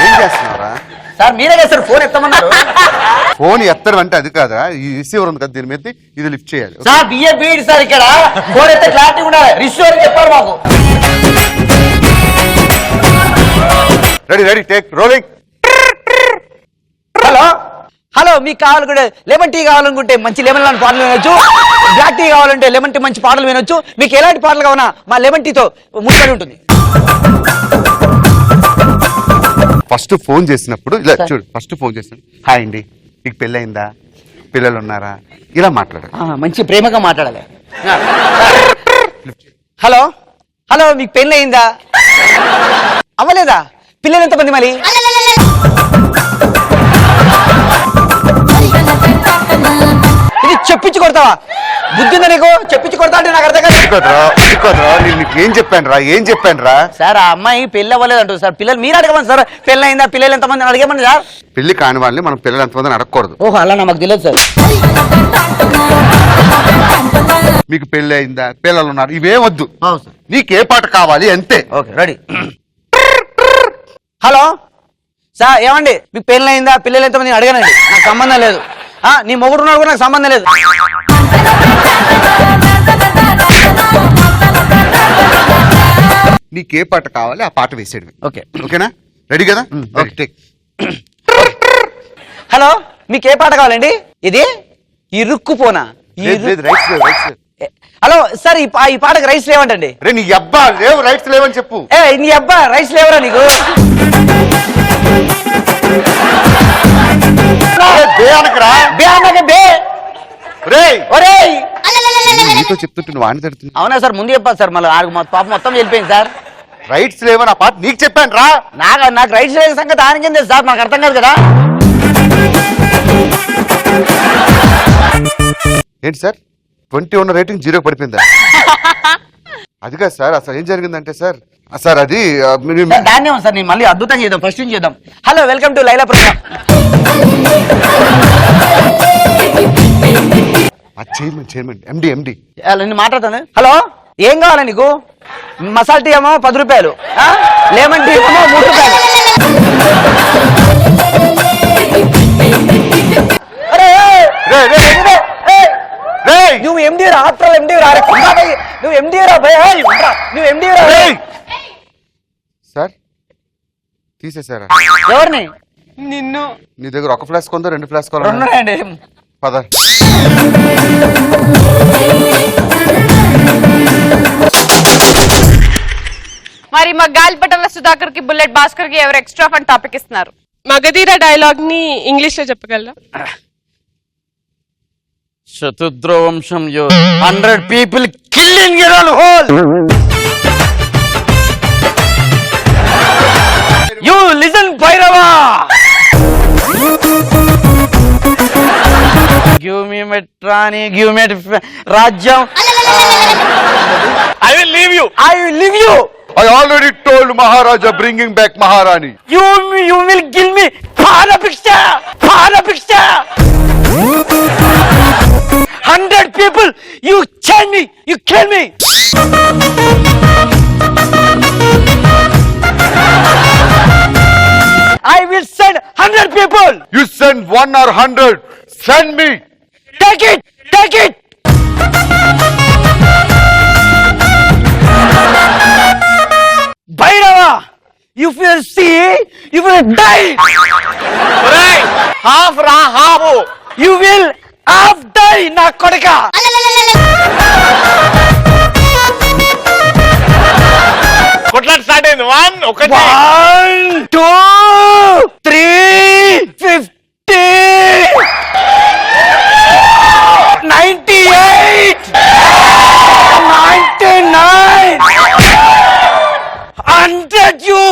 ఏం చేస్తున్నారా సార్? మీరే కదా సార్ ఫోన్ ఎత్తమన్నారు. ఫోన్ ఎత్తడం అంటే అది కాదా, ఈ రిసీవర్ ఉంది కదా దీని మీద, ఇది లిఫ్ట్ చేయాలి. సార్ బిఏ బీడ్ సార్, ఇక్కడ ఫోన్ ఎత్తే క్లారిటీ ఉండాలి. రిసీవర్ చెప్పారు మాకు. Ready take rolling. హలో మీకు కావాలనుకుంటే లెమన్ టీ కావాలనుకుంటే మంచి లెమన్ లాంటి పాటలు వినొచ్చు, బ్లాక్ టీ కావాలంటే లెమన్ టీ మంచి పాటలు వినొచ్చు. మీకు ఎలాంటి పాటలు కావాలన్నా మా లెమన్ టీతో ముడిపడి ఉంటుంది. ఫస్ట్ ఫోన్ చేసినప్పుడు ఇలా చూడు, ఫస్ట్ ఫోన్ చేసినప్పుడు హాయ్ అండి, మీకు పెళ్ళయిందా, పిల్లలు ఉన్నారా, ఇలా మాట్లాడాలి. మంచి ప్రేమగా మాట్లాడాలి. హలో మీకు పెళ్ళి అయిందా? అవ్వలేదా? పిల్లలు ఎంతమంది మరి? ఇది చెప్పించి కొడతావా? బుద్ధిందా నీకు? చెప్పించి కొడతా అంటే నాకు అర్థం కాదు. ఏం చెప్పాను రా సార్? ఆ అమ్మాయి పెళ్ళి అవ్వలేదంటు సార్. పిల్లలు మీరు అడగమని సార్. పెళ్ళి అయిందా, పిల్లలు ఎంతమంది అడగమని సార్. పెళ్లి కాని వాళ్ళని మనం పిల్లలు ఎంతమంది అడగకూడదు. ఓహో అలా నాకు తెలియదు సార్. మీకు పెళ్లి అయిందా, పిల్లలు ఉన్నారు, ఇవేం వద్దు. నీకే పాట కావాలి అంతే. Okay ready. హలో సార్, ఏమండి మీకు పెళ్ళి అయిందా, పిల్లలు ఎంతమంది అడగనండి, నాకు సంబంధం లేదు. నీ మొగుడు ఉన్నాడు కూడా నాకు సంబంధం లేదు. నీకే పాట కావాలి ఆ పాట వేసేడు. ఓకే ఓకేనా? రెడీ కదా టేక్. హలో మీకు ఏ పాట కావాలండి? ఇది ఇరుక్కుపోనా? రైట్స్ లేవు. హలో సార్, ఈ పాటకు రైట్స్ లేవంటండి. రే నీ అబ్బా లేవు, రైట్స్ లేవని చెప్పు. నీ అబ్బా రైట్స్ లేవరా నీకు? నీతో చెప్తుంటే నువ్వు వాడిని తడుతుంది. అవునా సార్, ముందు చెప్పాలి సార్, మళ్ళీ పాప మొత్తం వెళ్ళిపోయింది సార్. రైట్స్ లేవని ఆ పాట నీకు చెప్పాను రా. నాకు రైట్స్ లేని సంగతి దానికి ఏంది సార్, నాకు అర్థం కాదు కదా. ఏంటి సార్ 20 ఉన్న రేటింగ్ 0 పడిపోయిందా? అది కాదు సార్, అసలు ఏం జరిగిందంటే సార్ అది దాన్ని సార్ నేను మళ్ళీ అద్భుతం చేద్దాం, ఫస్ట్ నుంచి చేద్దాం. Hello, welcome to Laila program. Chairman MD నేను మాట్లాడుతాను. హలో, ఏం కావాలి నీకు? మసాలా టీ ఏమో 10 రూపాయలు, లెమన్ టీ ఏమో 3 రూపాయలు. నువ్వు ఎండి రా, ఆఫ్టర్ ఎండి రా, నువ్వు ఎండి రా భయ, నువ్వు ఎండి రా. సార్ తీసేసారా? ఎవరిని? నిన్ను. నీ దగ్గర ఒక ఫ్లాస్క్ ఉందో 2 ఫ్లాస్క్ ఉన్నాయండి? పద. మరి మా గాలిపటంలో సుధాకర్ కి, బుల్లెట్ భాస్కర్ కి ఎవరు ఎక్స్ట్రా ఫన్ టాపిక్ ఇస్తున్నారు? మగధీర డైలాగ్ ని ఇంగ్లీష్ లో చెప్పగలరా? శతద్ర వంశం 100 people killing your all whole. You listen, Bhairava. Give me Metrani, give me Rajyam. I will leave you. I already told Maharaja bringing back Maharani. You will kill me. Phana Piksha. 100 people, you kill me. I will send 100 people. You send 1 or 100. Send me. Take it. Bhairava, if you see, you will die. Half ra half. You will half die, na kodika. కొట్లాట స్టార్ట్ అయింది. 1 2 3 50 98 99 100 you.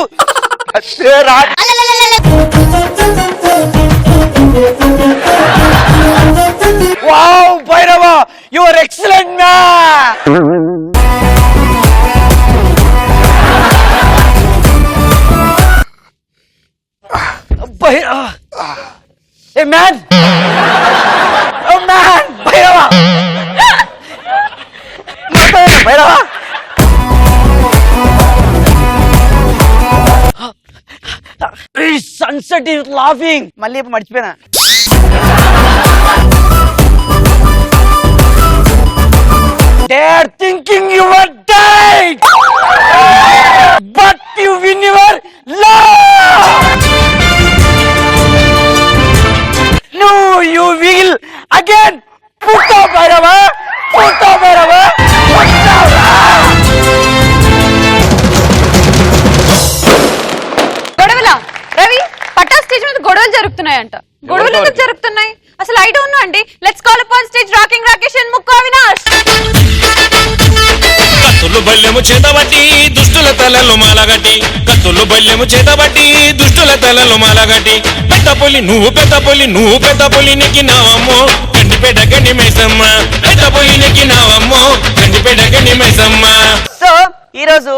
Wow, Bhairava, you are excellent man. Bhairava. Hey man. Oh man, Bhairava. Bhairava. Sunset is laughing. మళ్ళీ మర్చిపోయినా. They are thinking you were dead, but you win your love. No, you will again. Put up, Bhairava. గొడవల రవి, పట్టా స్టేజ్ మీద గొడవలు జరుగుతున్నాయంట. గొడవలు ఎందుకు జరుగుతున్నాయి అసలు? ఐ డోంట్ నో అండి. Let's call upon stage rocking Rakesh and ముక్కు అవినాష్. కత్తులు బల్లెము చేతబట్టి దుష్టుల తలలు మాలగట్టి, కత్తులు బల్లెము చేతబట్టి దుష్టుల తలలు మాలగట్టి, పెద్ద పులి నువ్వు పెద్ద పులి నెక్కినావమ్మో గండిపేట గండి మైసమ్మ, పెద్ద పులి నెక్కినావమ్మో గండిపేట గండి మైసమ్మ. సో ఈ రోజు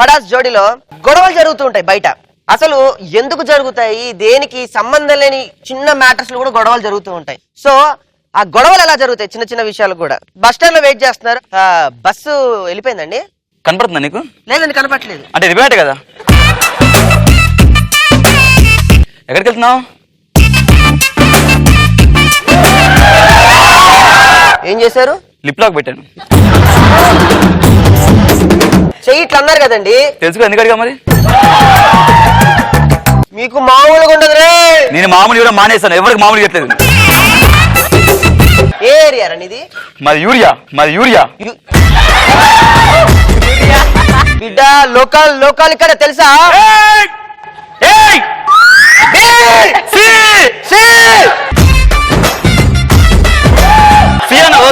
పటాస్ జోడిలో గొడవలు జరుగుతూ ఉంటాయి బయట. అసలు ఎందుకు జరుగుతాయి, దేనికి సంబంధం లేని చిన్న మ్యాటర్స్ లో కూడా గొడవలు జరుగుతూ ఉంటాయి. సో ఆ గొడవలు ఎలా జరుగుతాయి, చిన్న విషయాలు కూడా. బస్ స్టాండ్ లో వెయిట్ చేస్తున్నారు, బస్సు వెళ్ళిపోయిందండి. కనపడుతుందా నీకు? లేదండి, కనపట్లేదు. అంటే ఇది బయట కదా. ఎక్కడికి వెళ్తున్నావు? ఏం చేశారు? లిప్ లాక్ పెట్టాను. చెయ్యి ఇట్లా అన్నారు కదండి. తెలుసుకో ఎందుకు అడిగా మరి. మీకు మామూలుగా ఉండదు రే. నేను మామూలు కూడా మానేస్తాను, ఎవరికి మామూలు ఇవ్వట్లేదు. ఏ ఏరియా అనేది? మరి యూరియా బిడ్డ లోకల్ ఇక్కడ తెలుసా?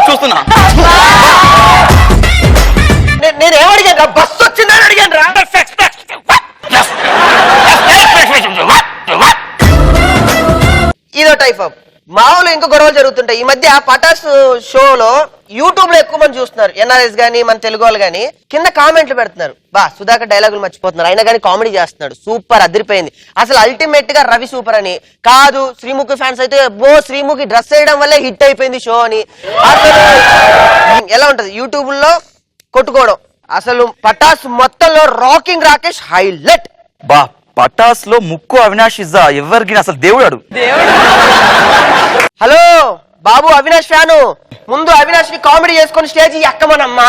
చూస్తున్నా. నేను ఏమడిగాను రా? బస్సు వచ్చిందని అడిగాను రా. ఇదో టైప్ ఆఫ్ మామూలు ఇంకా గొడవలు జరుగుతుంటాయి. ఈ మధ్య పటాస్ షోలో యూట్యూబ్ లో ఎక్కువ మంది చూస్తున్నారు. ఎన్ఆర్ఎస్ గానీ మన తెలుగు వాళ్ళు గానీ కింద కామెంట్లు పెడుతున్నారు. బా సుధాకర్ డైలాగులు మర్చిపోతున్నారు, అయినా కానీ కామెడీ చేస్తున్నాడు, సూపర్ అదిరిపోయింది, అసలు అల్టిమేట్ గా రవి సూపర్ అని. కాదు శ్రీముఖి ఫ్యాన్స్ అయితే శ్రీముఖి డ్రెస్ వేయడం వల్లే హిట్ అయిపోయింది షో అని. అసలు ఎలా ఉంటది యూట్యూబ్ లో కొట్టుకోవడం. అసలు పటాస్ మొత్తంలో రాకింగ్ రాకేష్ హైలైట్. బా పటాస్ లో ముక్కు అవినాష్ ఇజ్జా ఎవరికి అసలు దేవుడు. హలో బాబు అవినాష్ ఫ్యాను, ముందు అవినాష్ ని కామెడీ చేసుకొని స్టేజ్ ఎక్కమనమ్మా.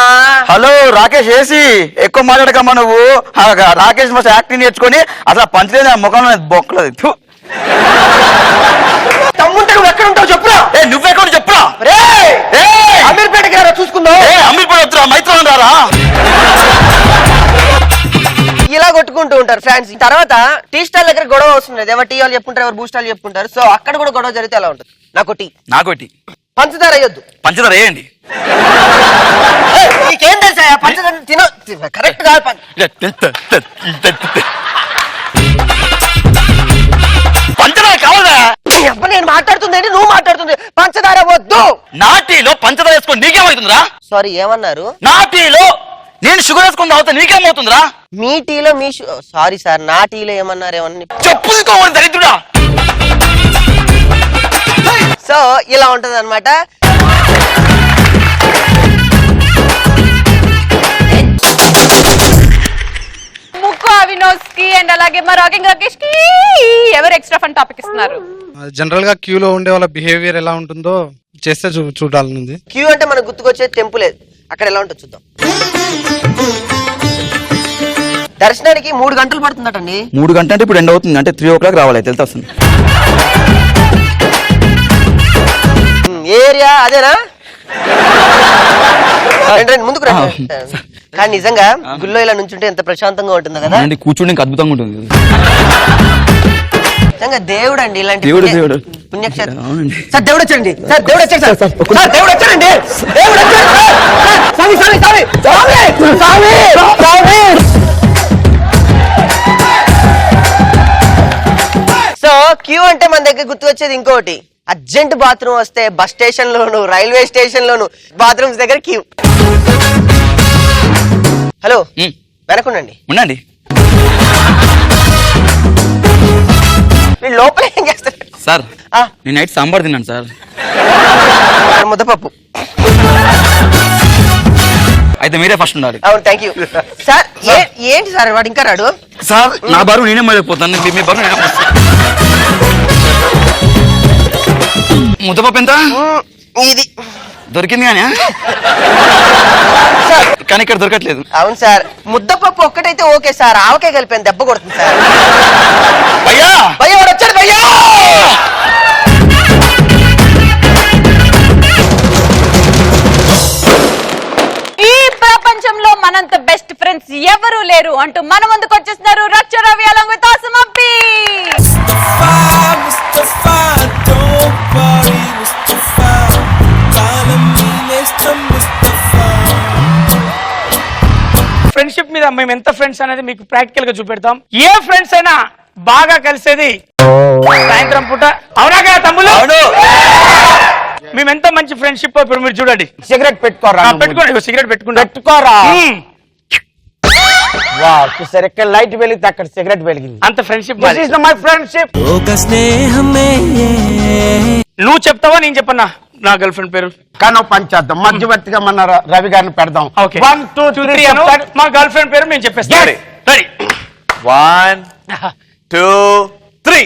హలో రాకేష్ ఏసి ఎక్కువ మాట్లాడకమ్మా నువ్వు. రాకేష్ మస్తు యాక్టింగ్ నేర్చుకొని అసలు పంచలేదు ముఖంలో బొక్కలేదు. తమ్ముంటే నువ్వు ఎక్కడ ఉంటావు చెప్పురా. నువ్వెక్కడ చెప్పురా. అమీర్పేటకి రా చూసుకుందాం. అమీర్పేట వద్దురా, మైత్రం రారా. ఇలా కొట్టుకుంటూ ఉంటారు ఫ్యాన్స్. తర్వాత టీ స్టాల్ దగ్గర గొడవ వస్తుంది. ఎవరు టీ వాళ్ళు చెప్పుకుంటారు, ఎవరు బూస్ట్ వాళ్ళు చెప్పుకుంటారు. సో అక్కడ కూడా గొడవ జరిగితే ఎలా ఉంటుంది? నాకు టీ పంచదార అయ్యొద్దు. పంచదార వేయండి. నీకేం తెలుసా పంచదార తిన కరెక్ట్ కాదు. పంచదార కావాలా? నేను మాట్లాడుతుంది నువ్వు మాట్లాడుతుంది. పంచదార వద్దు. నా టీలో పంచదార వేసుకొని నీకేమవుతుందిరా? సారీ ఏమన్నారు? నా టీలో నేను షుగర్ వేసుకుని తాగుతా నీకేమవుతుందిరా? మీ టీలో సారీ సార్ నా టీలో ఏమన్నారు? ఏమన్నా చెప్పుకోవాలి దరిద్రుడా. సో ఇలా ఉంటది అనమాట. ముక్కు అవినాష్ కి అండ్ అలాగే మా రాకింగ్ రాకేష్ కి ఎవరు ఎక్స్ట్రా ఫన్ టాపిక్ ఇస్తున్నారు? జనరల్ గా క్యూలో ఉండే వాళ్ళ బిహేవియర్ ఎలా ఉంటుందో చేస్తే చూడాలనుంది. క్యూ అంటే మనకు గుర్తుకొచ్చే టెంపుల్ అక్కడ ఎలా ఉంటుంది చూద్దాం. దర్శనానికి 3 గంటలు పడుతుందటండి. 3 గంటలు అంటే ఇప్పుడు ఎండ్ అవుతుంది, అంటే 3 o'clock రావాలి తెలుసు వస్తుంది. ఏరియా అదేనా? ముందుకు రా. కానీ నిజంగా గుళ్ళో ఇలా నుంచుంటే ఎంత ప్రశాంతంగా ఉంటుందో కదా. కూర్చుంటే ఇంకా అద్భుతంగా ఉంటుంది. నిజంగా దేవుడు అండి ఇలాంటి దేవుడు పుణ్యక్షేత్రం. సార్ దేవుడు వచ్చాడండి. సార్ దేవుడు వచ్చాడు. సార్ దేవుడు వచ్చాడండి. దేవుడు వచ్చాడు. సో క్యూ అంటే మన దగ్గర గుర్తుకొచ్చేది ఇంకోటి. అర్జెంట్ బాత్రూమ్ వస్తే బస్ స్టేషన్ లోను, రైల్వే స్టేషన్ లోను బాత్రూమ్స్ దగ్గర క్యూ. హలో వెనకుండండి. ఉండండి. వీళ్ళు లోపల ఏం చేస్తారు సార్? నేను నైట్ సాంబార్ తిన్నాను సార్. ముద్దపప్పు. అయితే మీరే ఫస్ట్ ఉండాలి. అవును థ్యాంక్ యూ సార్. ఏంటి సార్ వాడు ఇంకా రాడు? సార్ నా బరువు నేనే మళ్ళీపోతాను, మీ బరువు నేనే. ముద్దపప్పు ఎంత? ఇది దొరికింది కానీ ఇక్కడ దొరకట్లేదు. అవును సార్ ముద్దపప్పు ఒక్కటైతే ఓకే సార్, ఆవకాయ కలిపాను దెబ్బ కొడుతుంది సార్. భయ్యా భయ్యా వాడు వచ్చాడు భయ్యా. ఈ ప్రపంచంలో మనంత బెస్ట్ ఫ్రెండ్స్ ఎవరు లేరు అంటూ మన ముందుకు వచ్చేస్తున్నారు రక్ష రవి along with awesome అబ్బి. ఫ్రెండ్షిప్ మీద మేము ఎంత ఫ్రెండ్స్ అనేది మీకు ప్రాక్టికల్ గా చూపెడతాం. ఏ ఫ్రెండ్స్ అయినా బాగా కలిసేది సాయంత్రం పూట. అవునా కదా తమ్ముళ్ళు? మేము ఎంత మంచి ఫ్రెండ్షిప్. ఇప్పుడు మీరు చూడండి. సిగరెట్ పెట్టుకోరా. పెట్టుకోండి. సిగరెట్ పెట్టుకోరా. సరే ఇక్కడ లైట్ వెలిగితే అక్కడ సిగరెట్ వెలిగింది. అంత ఫ్రెండ్షిప్. My friendship. నువ్వు చెప్తావా నేను చెప్పన్నా? నా గర్ల్ ఫ్రెండ్ పేరు కానీ పని చేద్దాం, మధ్యవర్తిగా మన రవి గారిని పెడదాం. 1 2 3 మా గర్ల్ ఫ్రెండ్ పేరు మేము చెప్పేస్తాం. రెడీ 1 2 3.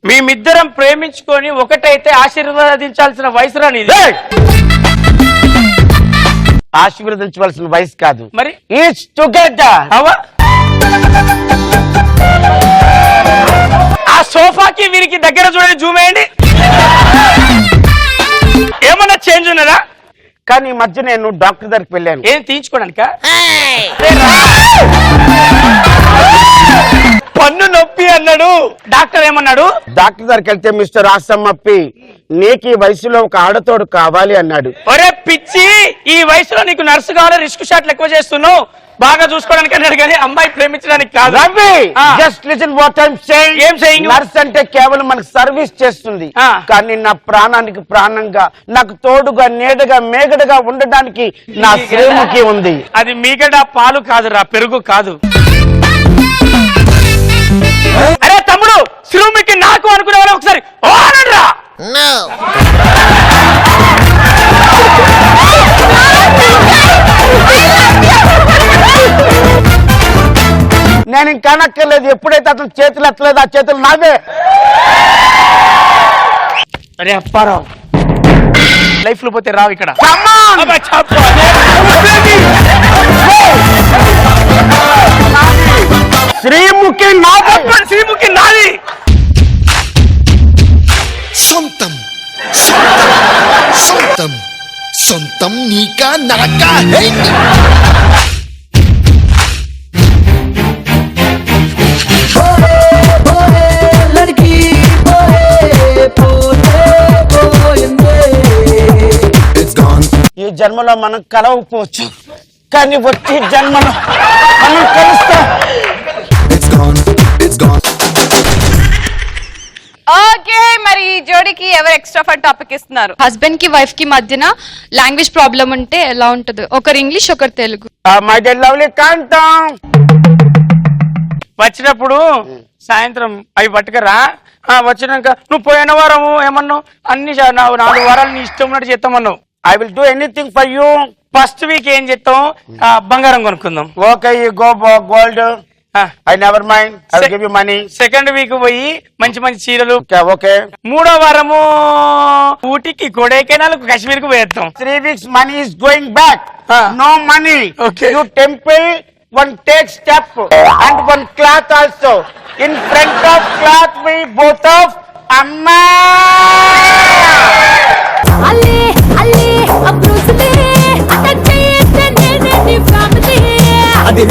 మేమిద్దరం ప్రేమించుకొని ఒకటైతే ఆశీర్వదించాల్సిన వయసు రానిది. ఆశీర్వదించవలసిన వయసు కాదు. మరి ఈచ్ టుగెదర్. ఆ సోఫాకి వీరికి దగ్గర చూడండి, జూమ్ వేయండి. ఏమన్నా చేంజ్ ఉన్నదా? కానీ ఈ మధ్య నేను డాక్టర్ దగ్గరికి వెళ్ళాను. ఏం తీయించుకోవడానిక? పన్ను నొప్పి అన్నాడు. డాక్టర్ ఏమన్నాడు? డాక్టర్ దగ్గరికి వెళ్తే మిస్టర్ ఆసమ్మప్పి నీకు ఈ వయసులో ఒక ఆడతోడు కావాలి అన్నాడు. ఒరే పిచ్చి, ఈ వయసులో నీకు నర్సు కావాలి, రిస్క్ షాట్లు ఎక్కువ చేస్తున్నావు, బాగా చూసుకోవడానికి అన్నాడు కానీ అమ్మాయి ప్రేమించడానికి కాదు. Ravi, just listen what I'm saying. ఏం సేయింగ్? నర్స్ అంటే కేవలం మనకు సర్వీస్ చేస్తుంది, కానీ నా ప్రాణానికి ప్రాణంగా, నాకు తోడుగా, నీడగా, మేగడగా ఉండడానికి నా శ్రీముఖి ఉంది. అది మీగడ పాలు కాదురా, పెరుగు కాదు. అరే తమ్ముడు, శ్రీముఖి నాకు అనుకునే వాళ్ళు ఒకసారి ఓనరా. నేను ఇంకా అనక్కర్లేదు. ఎప్పుడైతే అతను చేతులు ఎత్తలేదు, ఆ చేతులు నావే. అరే అప్పారావు, లైఫ్ లో పోతే రావు ఇక్కడ. శ్రీముఖి నాది, శ్రీముఖి నాది. సొంతం సొంతం సొంతం నీకా నాకా హే. ఈ జన్మలో మనం కలవకపోవచ్చు, కానీ వచ్చే జన్మలో మనం కలుస్తాం. ఓకే, మరి ఈ జోడికి ఎవరు ఎక్స్ట్రా ఫన్ టాపిక్ ఇస్తున్నారు? హస్బెండ్ కి వైఫ్ కి మధ్యన లాంగ్వేజ్ ప్రాబ్లం ఉంటే ఎలా ఉంటది? ఒకరు ఇంగ్లీష్ ఒకరు తెలుగు. మై డియర్ లవ్లీ కాంతం, వచ్చినప్పుడు సాయంత్రం అవి పట్టుకరా. వచ్చినాక నువ్వు పోయిన వారము ఏమన్నావు? అన్ని 4 వారాలు నీ ఇష్టం ఉన్నట్టు చేస్తామన్నావు. I will do anything for you. First week ఏం చేస్తాం? బంగారం కొనుక్కుందాం. Okay, you go gold. I never mind, I will give you money. Second week పోయి మంచి మంచి చీరలు. ఓకే. 3వ వారము ఊటీకి, కొడైకెనాల్, కాశ్మీర్ కు పోయేస్తాం. 3 weeks money is going back. No money. Okay. You temple, one take step and one cloth also. In front of cloth we both of amma. Alle Alle అబ్రూస్లే attic చేయతే నేనే నీ ఫ్యామిలీ. అది